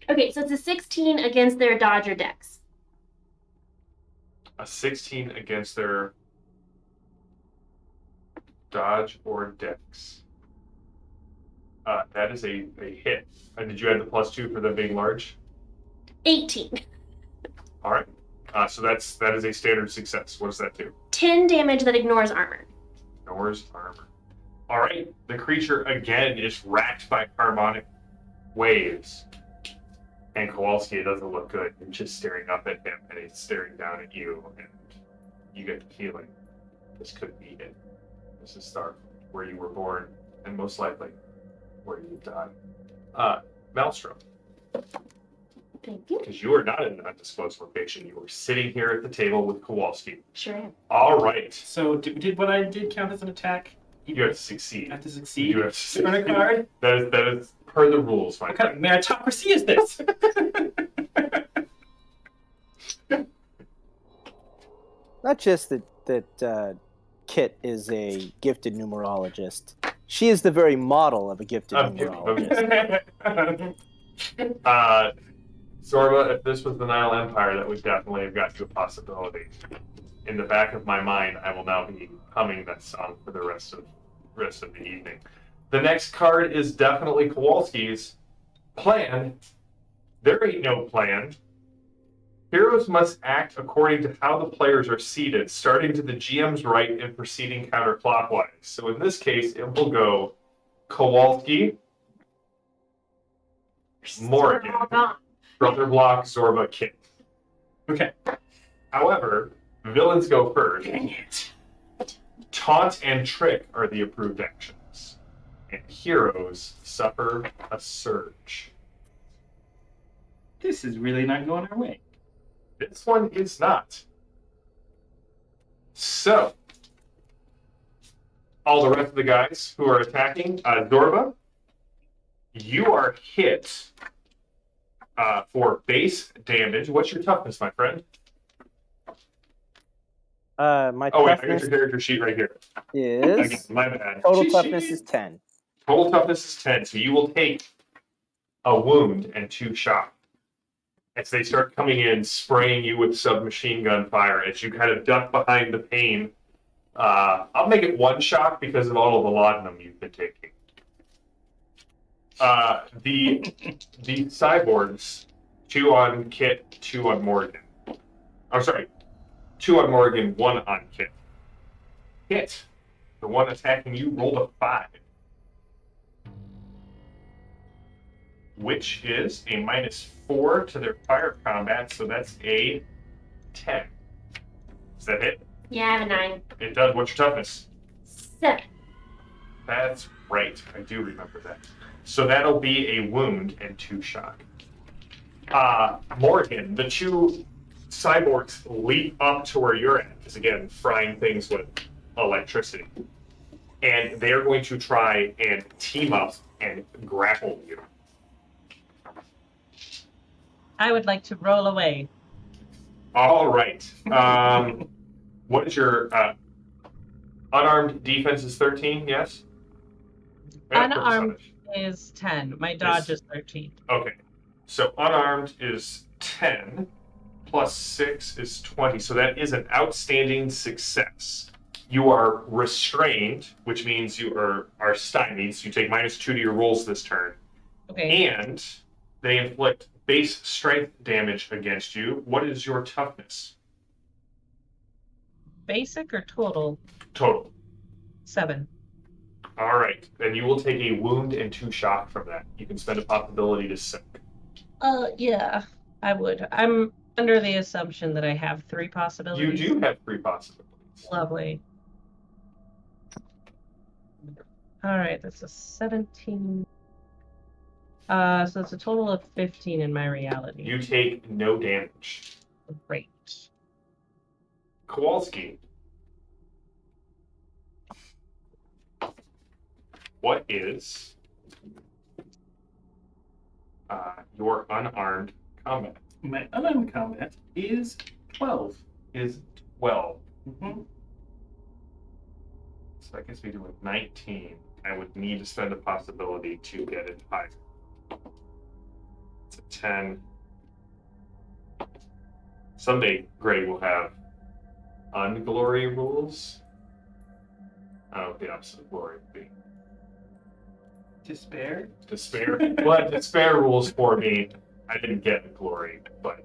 Okay, so it's a 16 against their dodge or dex. A 16 against their dodge or dex. That is a hit. And did you add the +2 for them being large? 18. All right. So that is a standard success. What does that do? 10 damage that ignores armor. Ignores armor. All right. The creature again is racked by harmonic waves. And Kowalski, it doesn't look good. You're just staring up at him, and he's staring down at you, and you get the feeling this could be it. This is where you were born, and most likely where you die. Maelstrom, Thank you. because you are not in an undisclosed location. You are sitting here at the table with Kowalski. Sure am. All right. So did what I did count as an attack? You have to succeed. I have to succeed. You have to succeed. Turn a card. That is per the rules, my What kind friend. of meritocracy is this? Not just that Kit is a gifted numerologist. She is the very model of a gifted numerologist. Zorba, if this was the Nile Empire, that would definitely have got you a possibility. In the back of my mind, I will now be humming that song for the rest of the evening. The next card is definitely Kowalski's plan. There ain't no plan. Heroes must act according to how the players are seated, starting to the GM's right and proceeding counterclockwise. So in this case, it will go Kowalski, Morgan, We're all gone. Brother Block, Zorba, Kit. Okay. However, villains go first. Dang it. Taunt and trick are the approved actions. And heroes suffer a surge. This is really not going our way. This one is not. So, all the rest of the guys who are attacking, Zorba, you are hit for base damage. What's your toughness, my friend? My Oh, wait, I got toughness your character sheet right here. is Again, my bad. total Cheat toughness sheet. is 10. Total toughness is 10, so you will take a wound and 2 shock. As they start coming in, spraying you with submachine gun fire, as you kind of duck behind the pain. I'll make it 1 shock because of all of the laudanum you've been taking. The cyborgs, 2 on Kit, 2 on Morgan. Oh, sorry. 2 on Morgan, 1 on Kit. Kit, the one attacking you, rolled a 5. which is a -4 to their fire combat, so that's a 10. Is that it? Yeah, I have a 9. It does. What's your toughness? 7. That's right. I do remember that. So that'll be a wound and 2 shock. Morgan, the 2 cyborgs leap up to where you're at, because again, frying things with electricity. And they're going to try and team up and grapple you. I would like to roll away. All right. What is your unarmed defense is 13, yes? Unarmed is 10. My dodge is 13. Okay. So unarmed is 10, plus 6 is 20. So that is an outstanding success. You are restrained, which means you are stymied. So you take -2 to your rolls this turn. Okay. And they inflict base strength damage against you. What is your toughness? Basic or total? Total. 7. All right. Then you will take a wound and 2 shock from that. You can spend a possibility to sink. Yeah, I would. I'm under the assumption that I have 3 You possibilities. do have 3 possibilities. Lovely. All right, that's a 17. So it's a total of 15 in my reality. You take no damage. Great. Kowalski. What is your unarmed combat? My unarmed combat is 12. Is 12. Mm-hmm. So I guess we do a 19. I would need to spend a possibility to get it higher. It's a 10. Someday Greg will have unglory rules. I don't know what the opposite of glory would be. Despair? Despair. Well, despair rules for me. I didn't get glory, but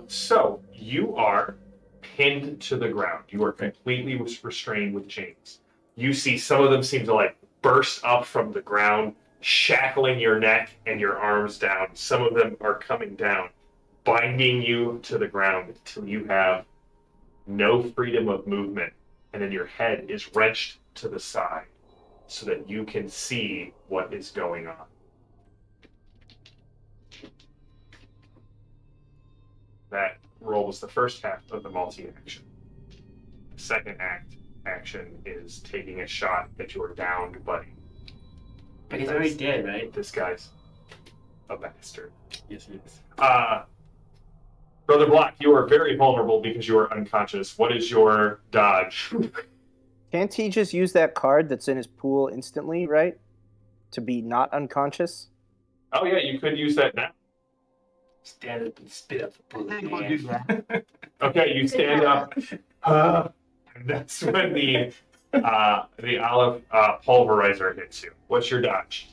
so you are pinned to the ground. You are completely restrained with chains. You see some of them seem to like burst up from the ground, shackling your neck and your arms down. Some of them are coming down, binding you to the ground until you have no freedom of movement, and then your head is wrenched to the side so that you can see what is going on. That roll was the first half of the multi-action. The second action is taking a shot at your downed buddy. But he's already dead, right? This guy's a bastard. Yes, he is. Brother Block, you are very vulnerable because you are unconscious. What is your dodge? Can't he just use that card that's in his pool instantly, right? To be not unconscious? Oh yeah, you could use that now. Stand up and spit up the I bullet. think we'll do that. Okay, you stand up. And that's when the olive pulverizer hits you. What's your dodge?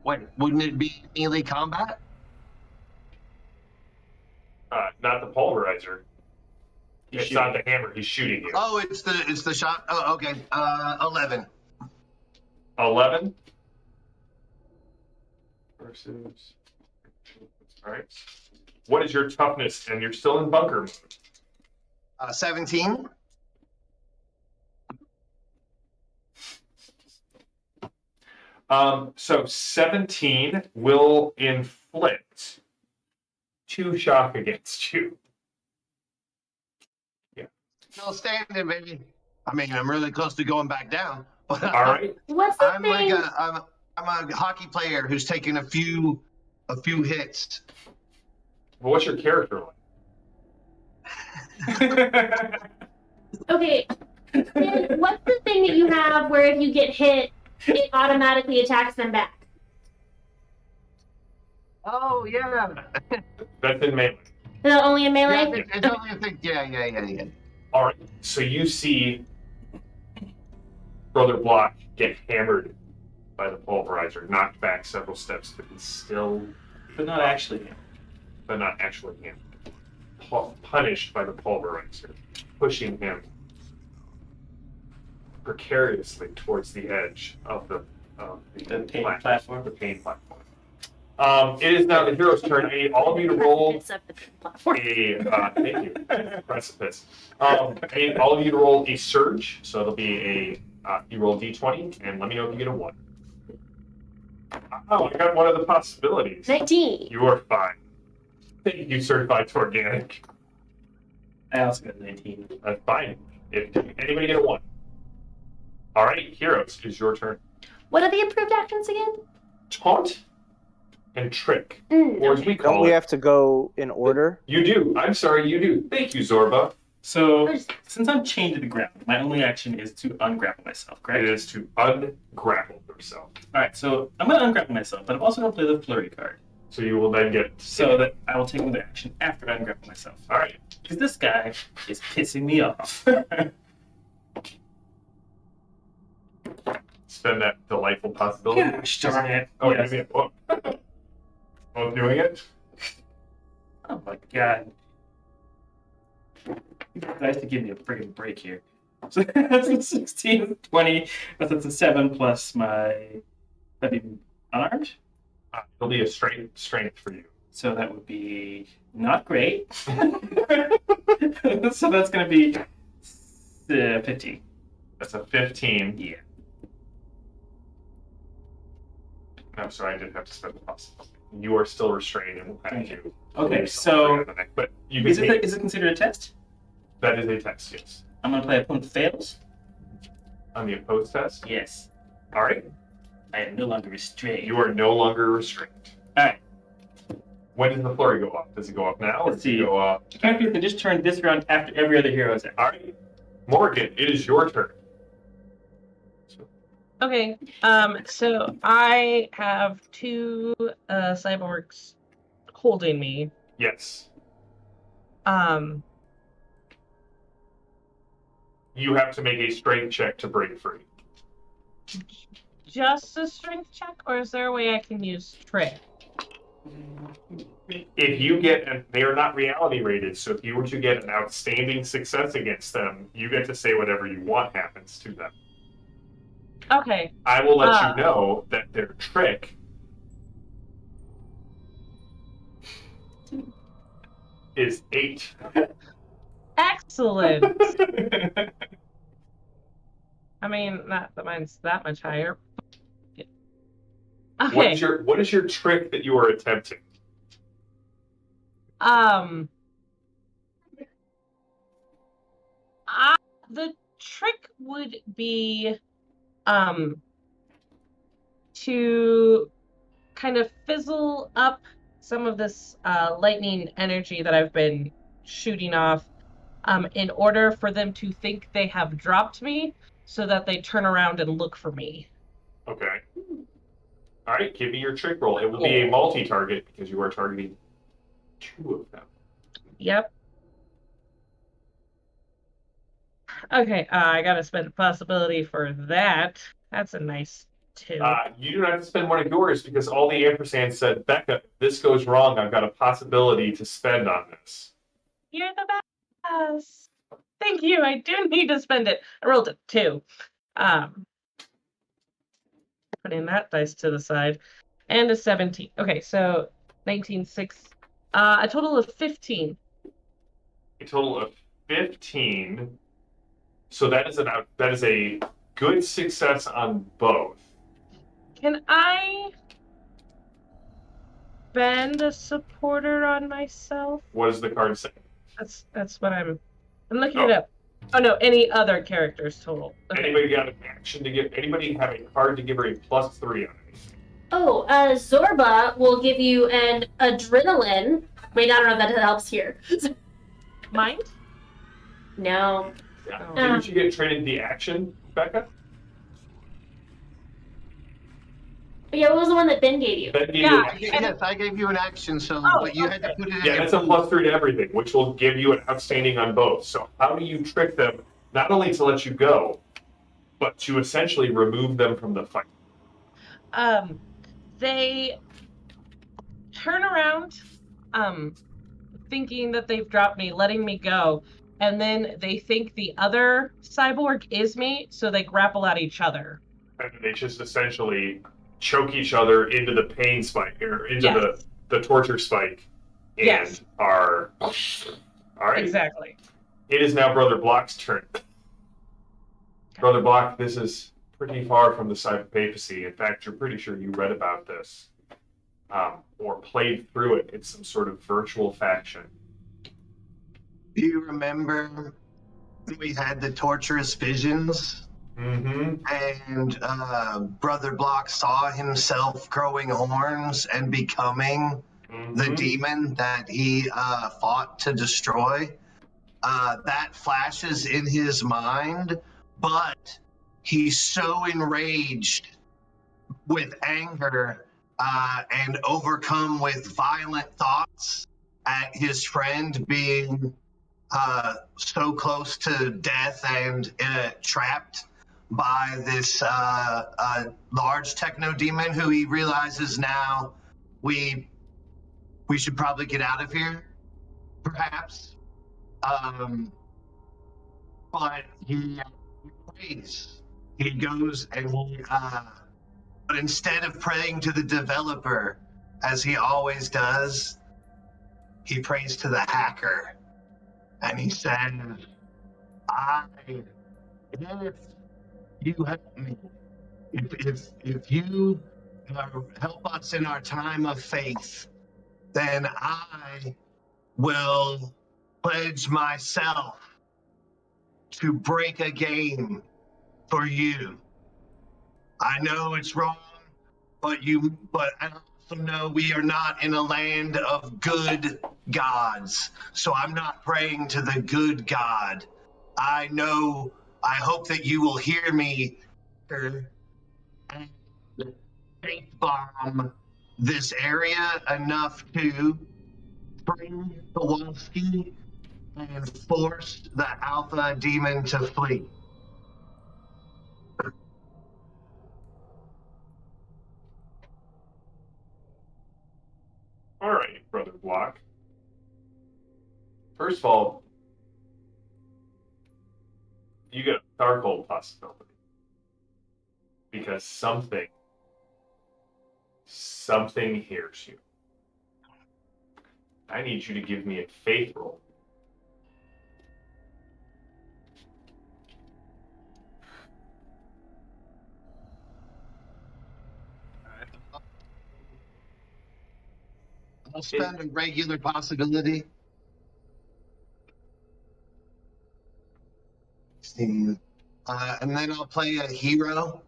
What wouldn't it be melee combat? Not the pulverizer. It's not the hammer. He's shooting you. Oh, it's the shot. Oh, okay. 11. 11 versus. All right. What is your toughness? And you're still in bunker mode. 17. So 17 will inflict 2 shock against you. Still standing, baby. I mean, I'm really close to going back down. But All right. What's the I'm thing? like I'm a hockey player who's taken a few hits. Well, what's your character like? Okay. Then what's the thing that you have where if you get hit, it automatically attacks them back? Oh yeah. That's in melee. Is that only in melee? Yeah, it's only a thing. Yeah. All right. So you see Brother Block get hammered by the pulverizer, knocked back several steps, but he's still, But not actually him. but not actually him, punished by the pulverizer, pushing him precariously towards the edge of the The pain platform. The pain platform. It is now the hero's turn. I need all of you to roll It's up the platform. thank you. Precipice. I need all of you to roll a surge. So it'll be you roll d20, and let me know if you get a 1. Oh, I got one of the possibilities. 19. You are fine. Thank you, certified organic. I also got 19. That's fine. If anybody get a 1. All right, heroes, it's your turn. What are the improved actions again? Taunt and trick, or as we Don't call we it. have to go in order? You do. I'm sorry, you do. Thank you, Zorba. So, since I'm chained to the ground, my only action is to ungrapple myself, correct? It is to ungrapple yourself. Alright, so I'm going to ungrapple myself, but I'm also going to play the flurry card. So you will then get So that I will take another action after I ungrapple myself. All right. Because this guy is pissing me off. Spend that delightful possibility. Gosh darn it. Oh, Yes. yeah. Both doing it? Oh my god. You guys to give me a friggin' break here. So that's a 16, 20, that's a 7 plus my. That'd be unarmed? It'll be a strength for you. So that would be not great. So that's going to be 15. That's a 15. Yeah. I'm sorry, I didn't have to spend the possibility. You are still restrained and will have to. Okay, so But you can is take, it considered a test? that is a test, yes. I'm going to play opponent fails? On the opposed test? Yes. All right. I am no longer restrained. You are no longer restrained. Alright. When does the flurry go off? Does it go off now? Or Let's does it see. go off? Characters can just turn this round after every other hero's action. All right. Morgan, it is your turn. Okay. So I have 2 cyborgs holding me. Yes. You have to make a strength check to break free. Just a strength check, or is there a way I can use trick? If you get, and they are not reality rated, so if you were to get an outstanding success against them, you get to say whatever you want happens to them. Okay. I will let you know that their trick is 8. Excellent. I mean, not that mine's that much higher. Okay. What is your trick that you are attempting? The trick would be to kind of fizzle up some of this lightning energy that I've been shooting off in order for them to think they have dropped me so that they turn around and look for me. Okay. All right, give me your trick roll. It will be a multi-target because you are targeting 2 of them. Yep. Okay, I gotta spend a possibility for that. That's a nice 2. You do not have to spend one of yours because all the ampersands said, Becca, if this goes wrong, I've got a possibility to spend on this. You're the best. Thank you. I do need to spend it. I rolled a 2. Putting that dice to the side. And a 17. Okay, so 19, 6. A total of 15. A total of 15. So that is a good success on both. Can I bend a supporter on myself? What does the card say? That's what I'm looking it up. Oh no, any other characters total. Okay. Anybody got an action to give? Anybody have a card to give her a +3 on anything? Oh, Zorba will give you an adrenaline. Wait, I don't know if that helps here. Mind? No. Yeah. Oh. Didn't you get traded the action, Becca? Yeah, what was the one that Ben gave you? Ben gave Yeah. you Yes, I gave you an action, so Oh, but you had to put it in. Yeah, that's a +3 to everything, which will give you an outstanding on both. So how do you trick them, not only to let you go, but to essentially remove them from the fight? They turn around, thinking that they've dropped me, letting me go, and then they think the other cyborg is me, so they grapple at each other. And they just essentially choke each other into the pain spike, or into Yes. the torture spike, and Yes. are... All right. Exactly. It is now Brother Block's turn. Brother Block, this is pretty far from the side of papacy. In fact, you're pretty sure you read about this, or played through it. It's some sort of virtual faction. Do you remember we had the torturous visions? Mm-hmm. And Brother Block saw himself growing horns and becoming the demon that he fought to destroy. That flashes in his mind, but he's so enraged with anger and overcome with violent thoughts at his friend being so close to death and trapped by this large techno demon who he realizes now we should probably get out of here, perhaps. But he prays. He goes and but instead of praying to the developer, as he always does, he prays to the hacker. And he says, if you help me, if you help us in our time of faith, then I will pledge myself to break a game for you. I know it's wrong, but I also know we are not in a land of good gods. So I'm not praying to the good God. I hope that you will hear me and faith bomb this area enough to bring Kowalski and force the alpha demon to flee. All right, Brother Block. First of all, you get a Darkhold possibility. Because something hears you. I need you to give me a faith roll. I'll spend a regular possibility. 16. And then I'll play a hero.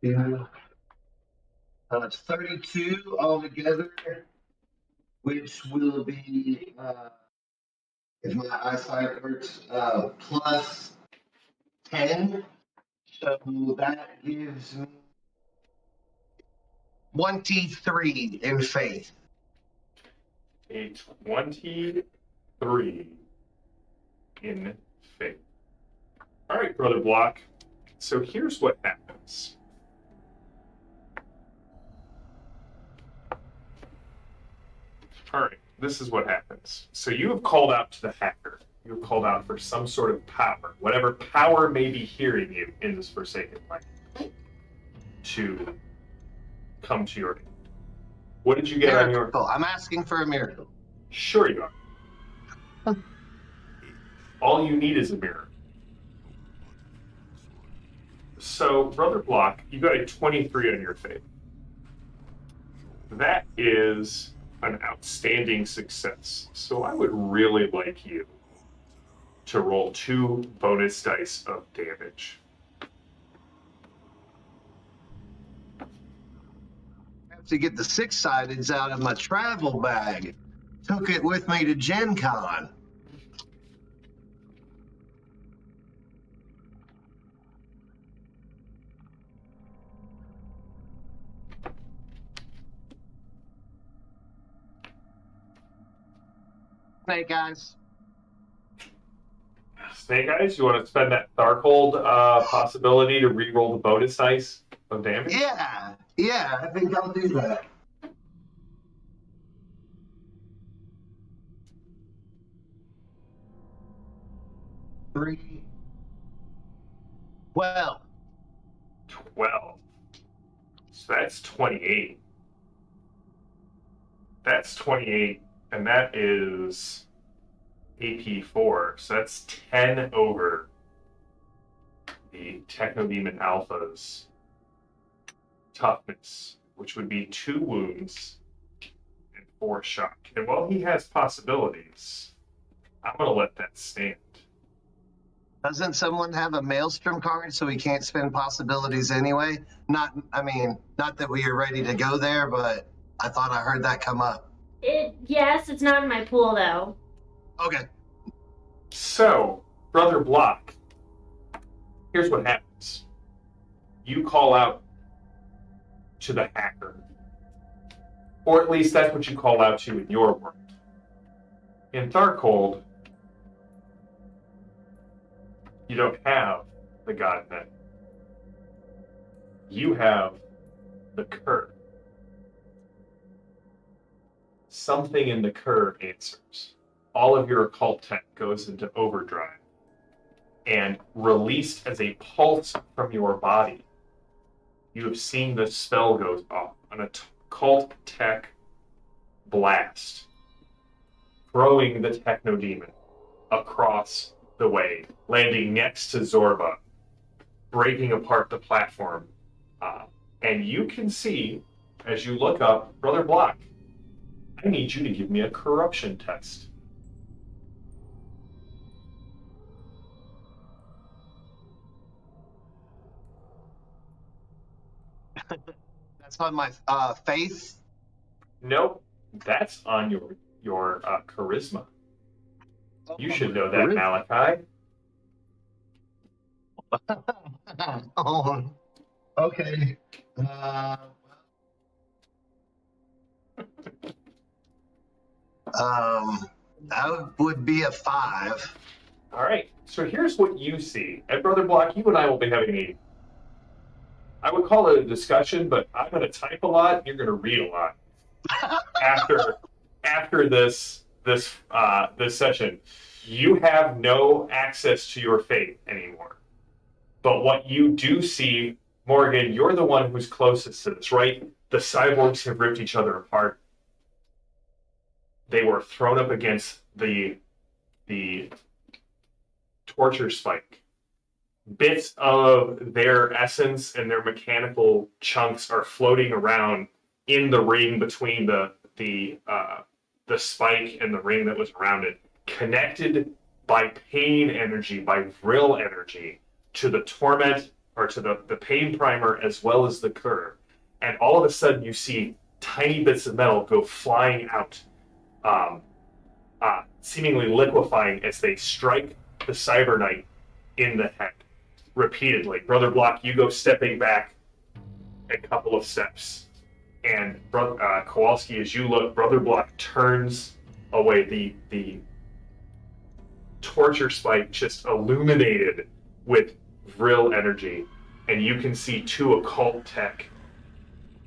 Yeah. It's 32 altogether, which will be, if my eyesight works, plus 10. So that gives me 23 in faith. A 23 in faith. All right, Brother Block. So here's what happens. All right, this is what happens. So you have called out to the hacker. You have called out for some sort of power, whatever power may be hearing you in this Forsaken Land, to come to your aid. What did you get on your... Miracle. I'm asking for a miracle. Sure you are. All you need is a mirror. So, Brother Block, you got a 23 on your faith. That is an outstanding success. So I would really like you to roll 2 bonus dice of damage. I have to get the 6-sideds out of my travel bag. Took it with me to Gen Con. Snake Eyes. Snake Eyes, you want to spend that Darkhold possibility to re-roll the bonus dice of damage? Yeah, I think I'll do that. 3, 12. 12. So that's 28. That's 28, and that is AP4. So that's 10 over the Technodemon Alpha's toughness, which would be 2 wounds and 4 shock. And while he has possibilities, I'm going to let that stand. Doesn't someone have a Maelstrom card so we can't spend possibilities anyway? Not that we are ready to go there, but I thought I heard that come up. Yes, it's not in my pool though. Okay. So, Brother Block, here's what happens. You call out to the hacker. Or at least that's what you call out to in your world. In Darkhold, you don't have the Godnet. You have the Cur. Something in the Cur answers. All of your occult tech goes into overdrive. And released as a pulse from your body, you have seen the spell goes off. An occult tech blast. Throwing the Technodemon across the way, landing next to Zorba, breaking apart the platform. And you can see, as you look up, Brother Block, I need you to give me a corruption test. That's on my faith. Nope, that's on your charisma. You should know that, Malachi. Oh, okay. That would be a 5. All right, so here's what you see. And Brother Block, you and I will be having I would call it a discussion, but I'm going to type a lot, and you're going to read a lot after this session. You have no access to your faith anymore. But what you do see, Morgan, you're the one who's closest to this, right? The cyborgs have ripped each other apart. They were thrown up against the torture spike. Bits of their essence and their mechanical chunks are floating around in the ring between the spike and the ring that was around it, connected by pain energy, by vril energy, to the torment, or to the pain primer, as well as the cur. And all of a sudden you see tiny bits of metal go flying out, seemingly liquefying as they strike the Cyber Knight in the head repeatedly. Brother Block, you go stepping back a couple of steps. And Kowalski, as you look, Brother Block turns away. The torture spike just illuminated with vril energy, and you can see 2 occult tech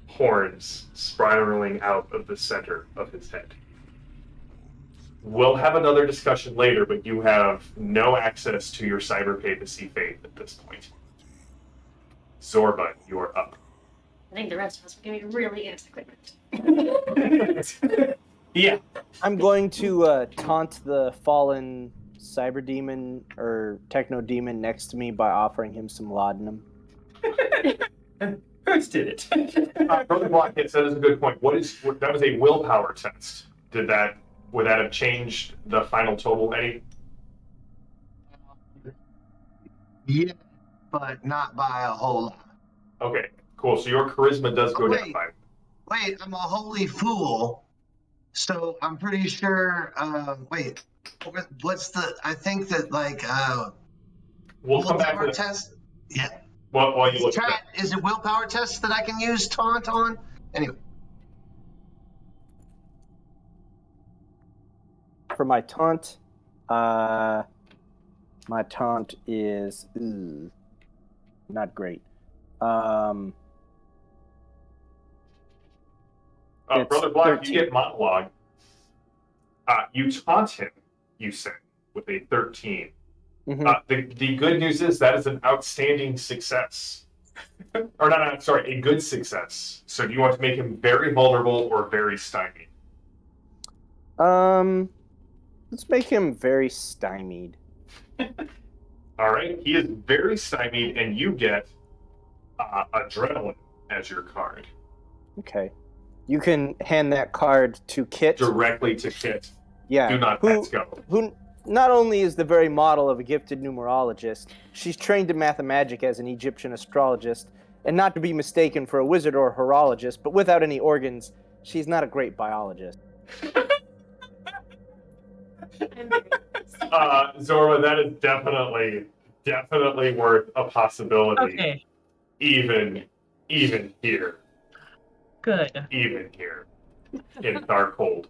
horns spiraling out of the center of his head. We'll have another discussion later, but you have no access to your cyber papacy faith at this point. Zorba, you're up. I think the rest of us are getting really antiquated. Yeah. I'm going to taunt the fallen cyber demon or techno demon next to me by offering him some laudanum. Who's did it? Brother Blockhead, that is a good point. That was a willpower test. Would that have changed the final total, Eddie? Yeah, but not by a whole lot. Okay, cool. So your charisma does go down by. Wait, I'm a holy fool. So I'm pretty sure. Wait, what's the? I think that We'll come back to willpower that. test. Yeah. While you look at that. Is it willpower test that I can use taunt on? Anyway. For my taunt, is not great. Brother It's Block, 13. you get monologue. You taunt him, you say, with a 13. The good news is that is an outstanding success. Or not, sorry, a good success. So do you want to make him very vulnerable or very stymied? Let's make him very stymied. All right, he is very stymied, and you get adrenaline as your card. Okay. You can hand that card to Kit. Directly to Kit. Yeah. Do not let's go. Who not only is the very model of a gifted numerologist, she's trained in mathemagic as an Egyptian astrologist, and not to be mistaken for a wizard or a horologist, but without any organs, she's not a great biologist. Zorba, that is definitely worth a possibility. Okay. Even here. Good. Even here. In Darkhold.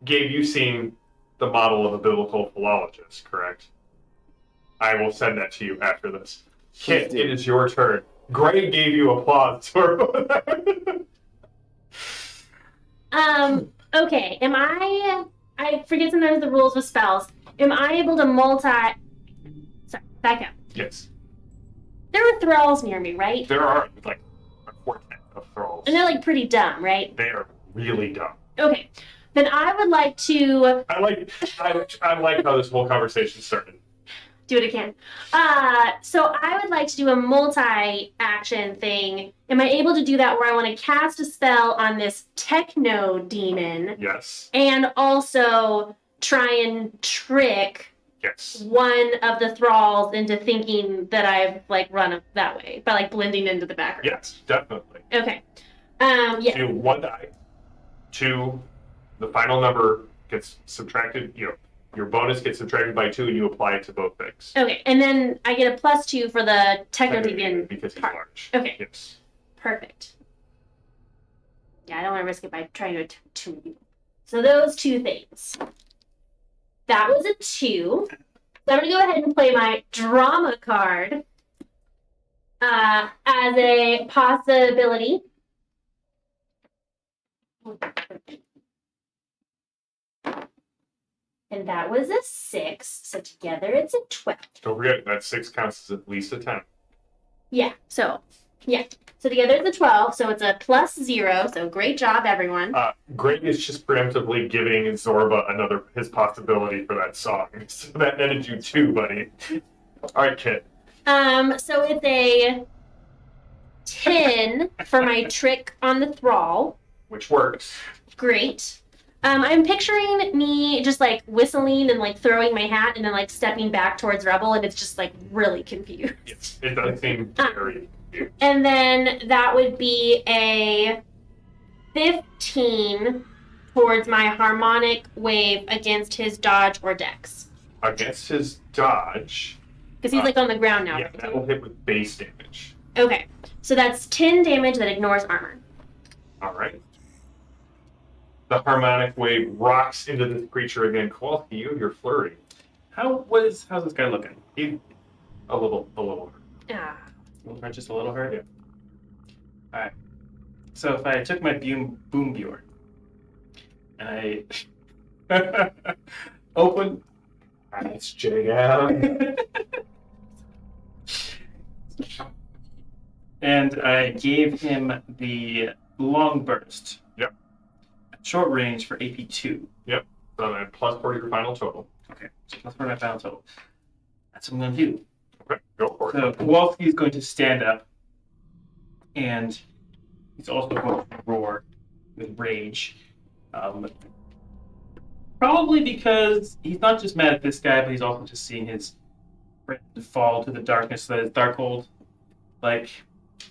Gabe, you've seen the model of a biblical philologist, correct? I will send that to you after this. Kit, it is your turn. Greg gave you applause, Zorba. Okay, I forget sometimes the rules with spells. Am I able to sorry, back up. Yes. There are thralls near me, right? There are like a quartet of thralls. And they're like pretty dumb, right? They are really dumb. Okay. Then I would like to I like how this whole conversation started. do it again. So I would like to do a multi-action thing. Am I able to do that where I want to cast a spell on this techno demon Yes. and also try and trick Yes. one of the thralls into thinking that I've like run that way by like blending into the background? Yes, definitely. Okay. Yeah. Do one die. 2, the final number gets subtracted, your bonus gets subtracted by 2 and you apply it to both things. Okay, and then I get a +2 for the techno deviant because he's part. large. Okay. Yes. Perfect. Yeah, I don't want to risk it by trying to attack 2 people. So those 2 things. That was a 2. So I'm going to go ahead and play my drama card as a possibility. And that was a 6. So together it's a 12. Don't forget that 6 counts as at least a 10. Yeah. So together it's a 12. So it's a +0. So great job, everyone. Greg is just preemptively giving Zorba his possibility for that song. So that netted you 2, buddy. All right, Kit. So it's a 10 for my trick on the thrall. Which works. Great. I'm picturing me just like whistling and like throwing my hat and then like stepping back towards Rebel, and it's just like really confused. Yes, it does seem very confused. And then that would be a 15 towards my harmonic wave against his dodge or dex. Against his dodge. Because he's like on the ground now. Yeah, right? that will hit with base damage. Okay. So that's 10 damage that ignores armor. All right. The harmonic wave rocks into this creature again. Kowalski, you have your flurry. How's this guy looking? He, a little hurt. Ah. Just a little hurt? Yeah. Alright. So if I took my boom Bjorn and I open. That's JM. And I gave him the long burst. Yep. Short range for AP 2. Yep. So then plus 4 to your final total. Okay, so that's for my final total. That's what I'm going to do. Okay, go for it. So Kowalski is going to stand up, and he's also going to roar with rage. Probably because he's not just mad at this guy, but he's also just seeing his friend fall to the darkness that is Darkhold. Like,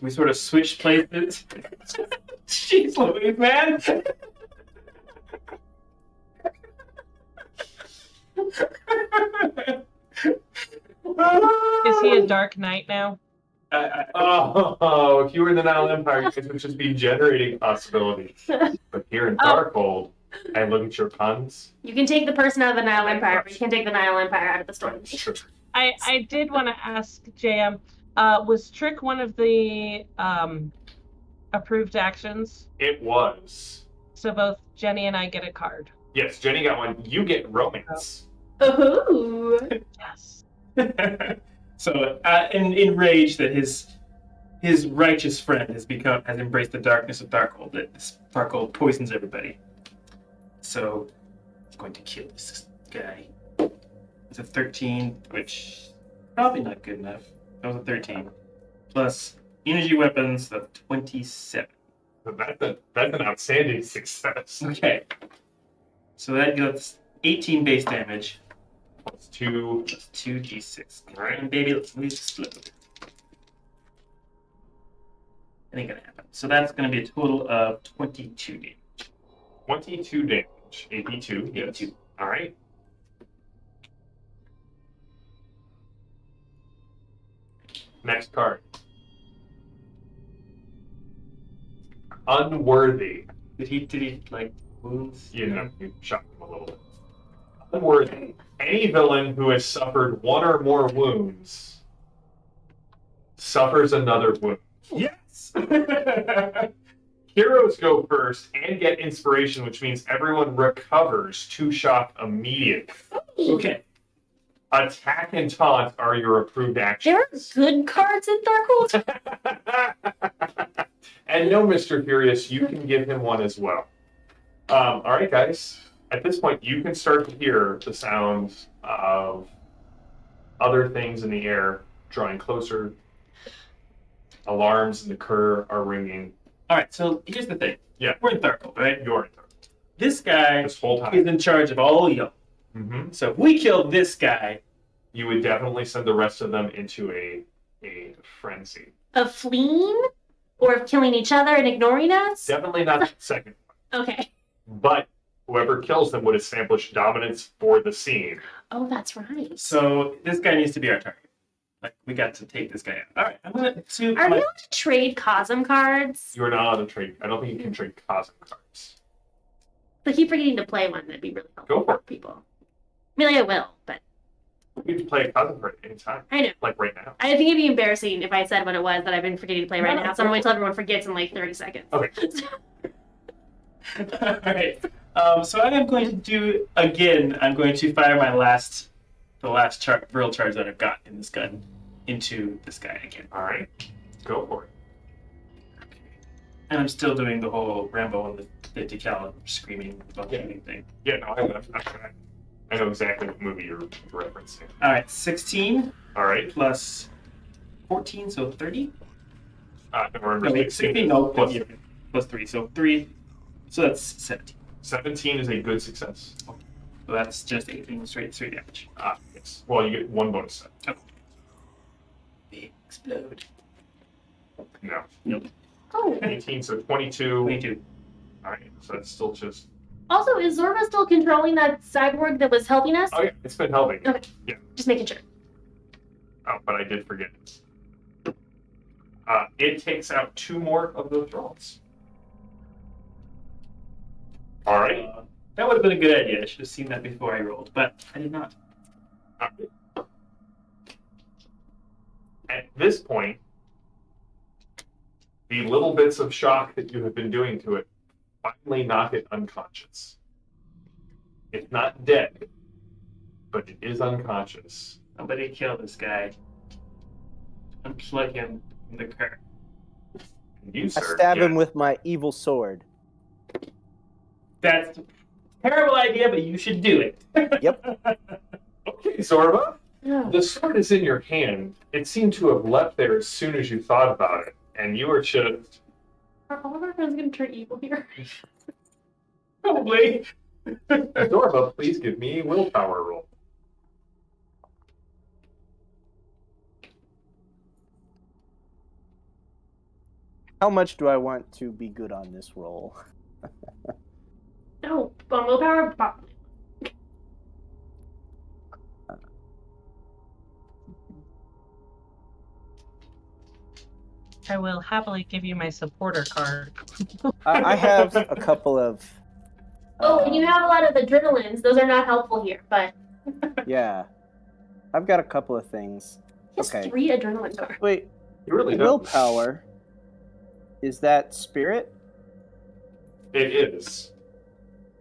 we sort of switched places. Jeez Louise, man! Is he a Dark Knight now? Oh, if you were in the Nile Empire, you guys would just be generating possibilities. But here in Darkhold, and look at your puns. You can take the person out of the Nile Empire, but you can't take the Nile Empire out of the storm. Sure. I did want to ask JM, was Trick one of the approved actions? It was. So both Jenny and I get a card. Yes, Jenny got one. You get romance. Oh. Yes. So, enraged that his righteous friend has embraced the darkness of Darkhold, that this Darkhold poisons everybody. So, he's going to kill this guy. It's a 13, which probably not good enough. That was a 13. Plus energy weapons, that's 27. So that's an outstanding success. Okay. So that gets 18 base damage. Plus 2. Plus 2d6. All right. And baby, let's explode. It ain't gonna happen. So that's gonna be a total of 22 damage. 22 damage. AP2. Yes. 82. All right. Next card. Unworthy. Did he like wounds? You shocked him a little bit. Unworthy. Any villain who has suffered one or more wounds suffers another wound. Yes. Heroes go first and get inspiration, which means everyone recovers 2 shock immediately. Okay. Attack and taunt are your approved There are actions. good cards in Darkhold. And no, Mr. Furious, you can give him one as well. All right, guys. At this point, you can start to hear the sounds of other things in the air drawing closer. Alarms in the cur are ringing. All right. So here's the thing. Yeah. We're in Darkhold, right? You're in This guy this whole time. is in charge of all y'all. Mm-hmm. So if we kill this guy, You would definitely send the rest of them into a frenzy. Of fleeing? Or of killing each other and ignoring us? Definitely not the second, Okay. but whoever kills them would establish dominance for the scene. Oh, that's right. so this guy needs to be our target. Like we got to take this guy out. All right. I'm gonna Are we allowed to trade Cosm cards? You are not allowed to trade. I don't think you can trade Cosm cards. I keep forgetting to play one. That'd be really helpful Go for it. people. I mean, I will, but You can play a Cosm card at any time, I know. like right now. I think it'd be embarrassing if I said what it was that I've been forgetting to play right now. So I'm going to wait till everyone forgets in like 30 seconds. Okay. All right. So I am going to do again. I'm going to fire the last real charge that I've got in this gun into this guy again. All right, go for it. And I'm still doing the whole Rambo and the 50 cal screaming about shooting thing. Yeah, no, I know exactly what movie you're referencing. All right, 16 All right, plus 14, so 30. remember No, wait, 16. No, plus plus 3, so 3. So that's 17. 17 is a good success. So that's just 18 straight damage. Yes. Well, you get 1 bonus set. They explode. No. Nope. Oh. 18, so 22. 22. All right, so that's still just. Also, is Zorba still controlling that cyborg that was helping us? Oh yeah, it's been helping. Okay. Yeah. Just making sure. Oh, but I did forget. It takes out 2 more of those rolls. All right. That would have been a good idea. I should have seen that before I rolled, but I did not. All right. At this point, the little bits of shock that you have been doing to it finally knock it unconscious. It's not dead, but it is unconscious. Somebody kill this guy. Unplug him from the car. And you, I sir, stab yeah. him with my evil sword. That's a terrible idea, but you should do it. Yep. Okay, Zorba. Oh. The sword is in your hand. It seemed to have left there as soon as you thought about it, and you are just. Are all of our friends going to turn evil here? Probably. Zorba, please give me a willpower roll. How much do I want to be good on this roll? No, on willpower. I will happily give you my supporter card. I have a couple of. Oh, and you have a lot of adrenalines. Those are not helpful here, but Yeah. I've got a couple of things. he has Okay. 3 adrenaline cards. Wait, You really don't. willpower. Is that spirit? It is.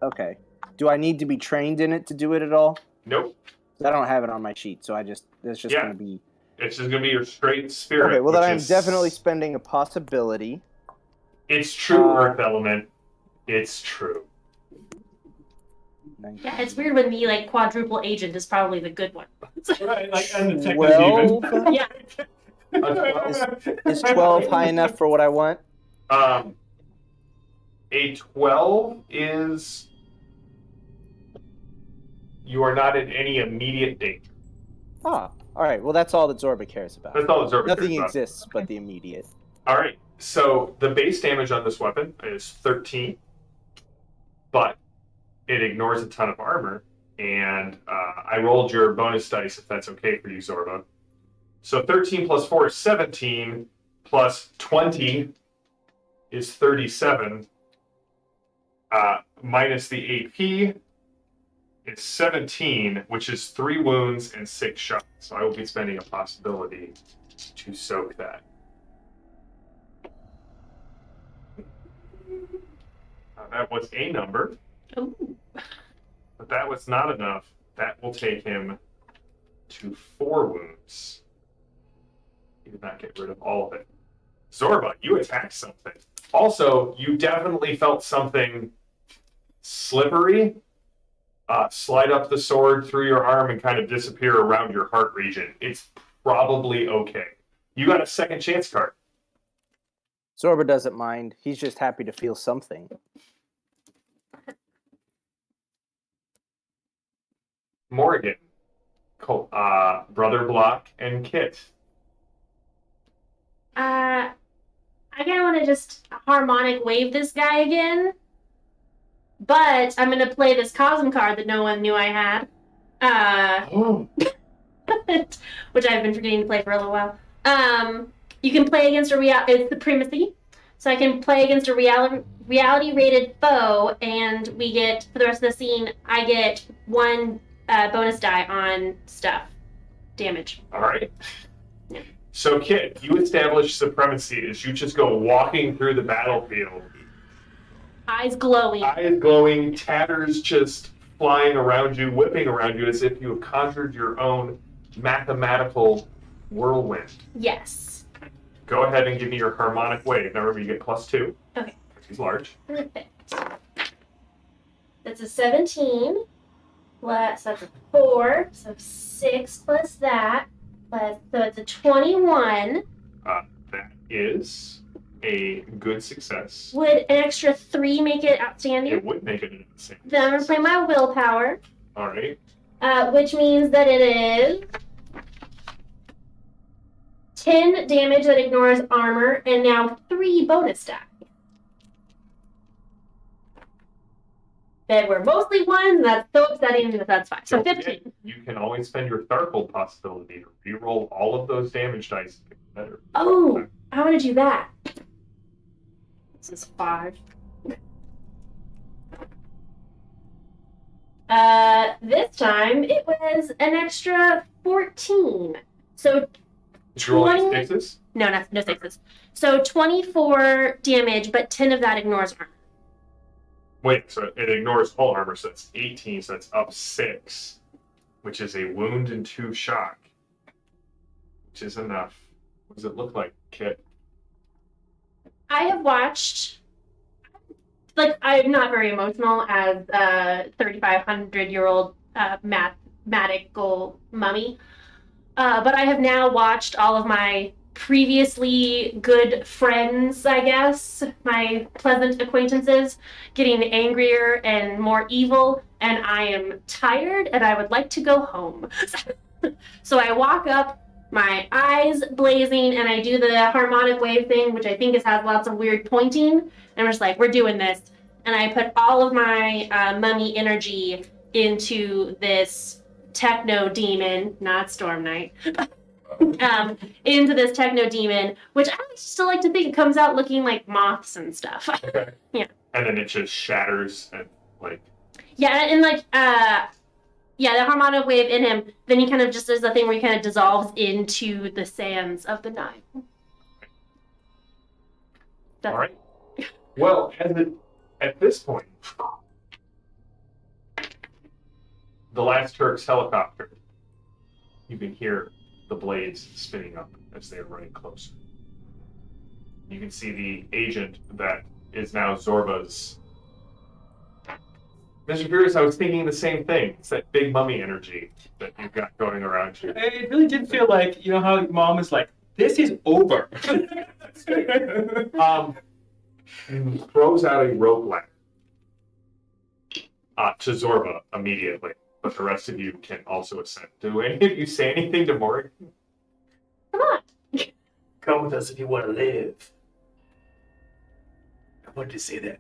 Okay. Do I need to be trained in it to do it at all? Nope. I don't have it on my sheet, so it's just Yeah. going to be. It's just gonna be your straight spirit. Okay, well then which I'm is- definitely spending a possibility. It's true, Uh, Earth Element. It's true. Yeah, it's weird when the like quadruple agent is probably the good one. Right, like, and the 12? techno Yeah. Is 12 high enough for what I want? A 12 is you are not in any immediate danger. Ah, all right. Well, that's all that Zorba cares about. That's all Zorba Nothing cares about. exists but the immediate. All right. So the base damage on this weapon is 13, but it ignores a ton of armor. And I rolled your bonus dice if that's okay for you, Zorba. So 13 plus 4 is 17, plus 20 is 37, minus the AP is 17, which is 3 wounds and 6 shots. So I will be spending a possibility to soak that. That was a number, Ooh. but that was not enough. That will take him to 4 wounds. He did not get rid of all of it. Zorba, you attacked something. Also, you definitely felt something slippery slide up the sword through your arm and kind of disappear around your heart region. It's probably okay. You got a second chance card. Zorba doesn't mind. He's just happy to feel something. Morgan, Brother Block, and Kit. I kind of want to just harmonic wave this guy again. But I'm going to play this Cosm card that no one knew I had. Which I've been forgetting to play for a little while. You can play against it's the primacy. So I can play against a reality-rated foe, and we get, for the rest of the scene, I get 1 bonus die on stuff. Damage. All right. So, Kit, you establish supremacy as you just go walking through the battlefield. Eyes glowing. Eyes glowing, tatters just flying around you, whipping around you as if you have conjured your own mathematical whirlwind. Yes. Go ahead and give me your harmonic wave. Now remember, you get +2. Okay. He's large. Perfect. That's a 17. Plus, that's a 4. So 6 plus that. So it's a 21. That is a good success. Would an extra 3 make it outstanding? It would make it an insane. Then I'm going to play my willpower. All right. Which means that it is 10 damage that ignores armor, and now 3 bonus die. That were mostly 1s, and that's so upsetting that that's 5. So Don't 15. forget, you can always spend your Tharkold possibility to reroll all of those damage dice to get better. Oh, I want to do that. This is 5. This time it was an extra 14. So Did you roll any 20 sixes? no 6s. So 24 damage, but 10 of that ignores armor. Wait, so it ignores all armor, so that's 18, so that's up 6, which is a wound and 2 shock, which is enough. What does it look like, Kit? I have watched, like, I'm not very emotional as a 3,500-year-old mathematical mummy, but I have now watched all of my previously good friends, I guess, my pleasant acquaintances, getting angrier and more evil, and I am tired and I would like to go home. So I walk up, my eyes blazing, and I do the harmonic wave thing, which I think has lots of weird pointing, and I'm just like, we're doing this. And I put all of my mummy energy into this techno demon, not Storm Knight, into this techno demon, which I still like to think comes out looking like moths and stuff. Okay. Yeah. And then it just shatters and, like... Yeah, and like, the harmonic wave in him, then he kind of just does the thing where he kind of dissolves into the sands of the Nile. All right. Well, at this point, the last Turk's helicopter. You can hear the blades spinning up as they are running closer. You can see the agent that is now Zorba's. Mr. Furious, I was thinking the same thing. It's that big mummy energy that you've got going around you. It really did feel like, you know how mom is like, this is over. Throws out a rope ladder to Zorba immediately, but the rest of you can also ascend. Do any of you say anything to Morgan? Come on. Come with us if you want to live. I wanted to say that.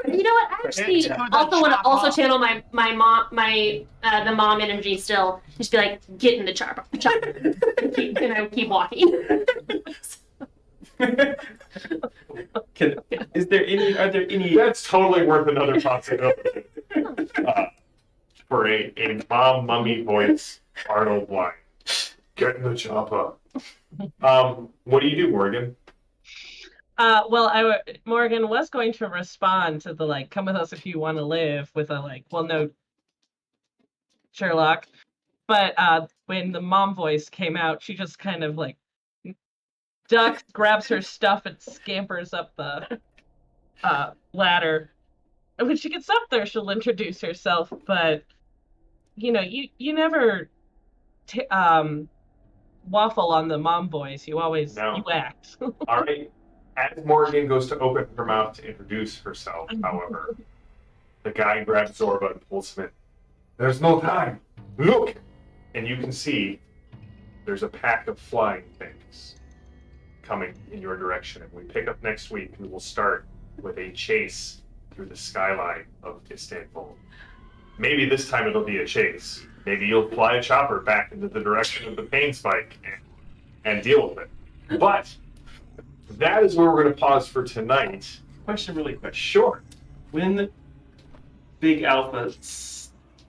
You know what? I actually also want to also channel my mom, the mom energy still. Just be like, get in the chopper, and I would keep walking. Are there any? That's totally worth another possibility. For a mom mummy voice, Arnold Blind. Get in the chopper. What do you do, Morgan? Morgan was going to respond to the like, come with us if you want to live, with a like, well, no, Sherlock. But when the mom voice came out, she just kind of like ducks, grabs her stuff, and scampers up the ladder. And when she gets up there, she'll introduce herself. But you know, you never waffle on the mom voice. You always you act. All right. As Morgan goes to open her mouth to introduce herself, however, the guy grabs Zorba and pulls him in. There's no time. Look! And you can see there's a pack of flying things coming in your direction. And we pick up next week, and we'll start with a chase through the skyline of Istanbul. Maybe this time it'll be a chase. Maybe you'll fly a chopper back into the direction of the pain spike and deal with it. But that is where we're going to pause for tonight. Question really quick. Sure. When Big Alpha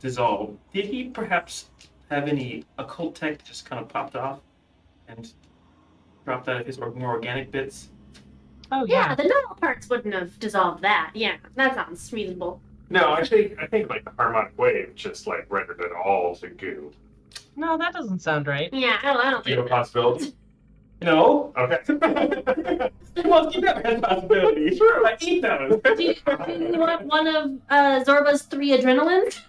dissolved, did he perhaps have any occult tech that just kind of popped off and dropped out of his more organic bits? Oh Yeah, the normal parts wouldn't have dissolved that. Yeah, that sounds reasonable. No, I think like the harmonic wave just like rendered it all to goo. No, that doesn't sound right. Yeah, I don't Do you have think a possibility? No. Okay. Well, you never had possibilities. Sure, I eat those. Do you want one of Zorba's 3 adrenalines?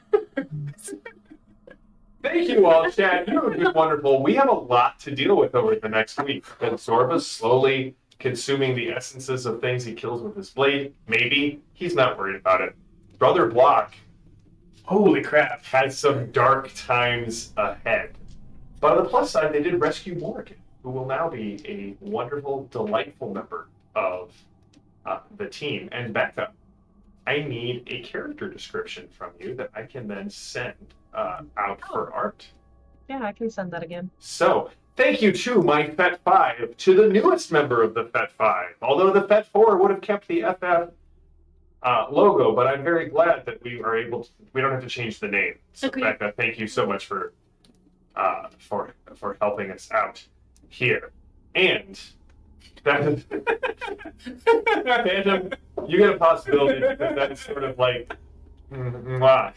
Thank you all, Chad. You have been wonderful. We have a lot to deal with over the next week. And Zorba's slowly consuming the essences of things he kills with his blade. Maybe. He's not worried about it. Brother Block, Holy crap. has some dark times ahead. But on the plus side, they did rescue Morgan, who will now be a wonderful, delightful member of the team. And Becca, I need a character description from you that I can then send out for art. Yeah, I can send that again. So, thank you to my FET 5, to the newest member of the FET 5. Although the FET 4 would have kept the FF logo, but I'm very glad that we are able to, we don't have to change the name. So, Agreed. Becca, thank you so much for helping us out here. And that Phantom, you get a possibility because that is sort of like,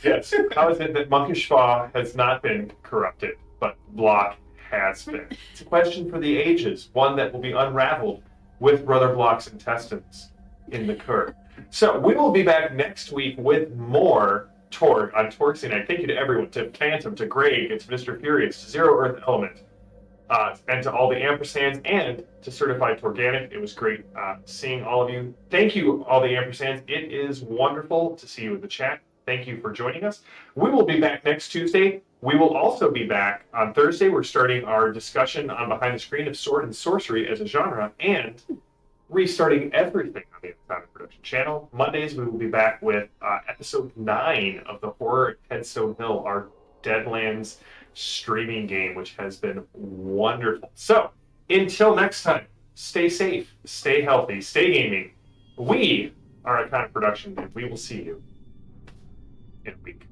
yes. How is it that Monkish Spa has not been corrupted, but Block has been? It's a question for the ages, one that will be unraveled with Brother Block's intestines in the curve. So we will be back next week with more Torg on Torg Scene. Thank you to everyone, to Phantom, to Greg, and to Mr. Furious, to Zero Earth Element, and to all the ampersands, and to Certified Torganic. It was great seeing all of you. Thank you, all the ampersands. It is wonderful to see you in the chat. Thank you for joining us. We will be back next Tuesday. We will also be back on Thursday. We're starting our discussion on Behind the Screen of Sword and Sorcery as a genre, and restarting everything on the Unfounded Production channel. Mondays, we will be back with episode 9 of the horror at Headstone Hill, our Deadlands streaming game, which has been wonderful. So, until next time, stay safe, stay healthy, stay gaming. We are Iconic Production, and we will see you in a week.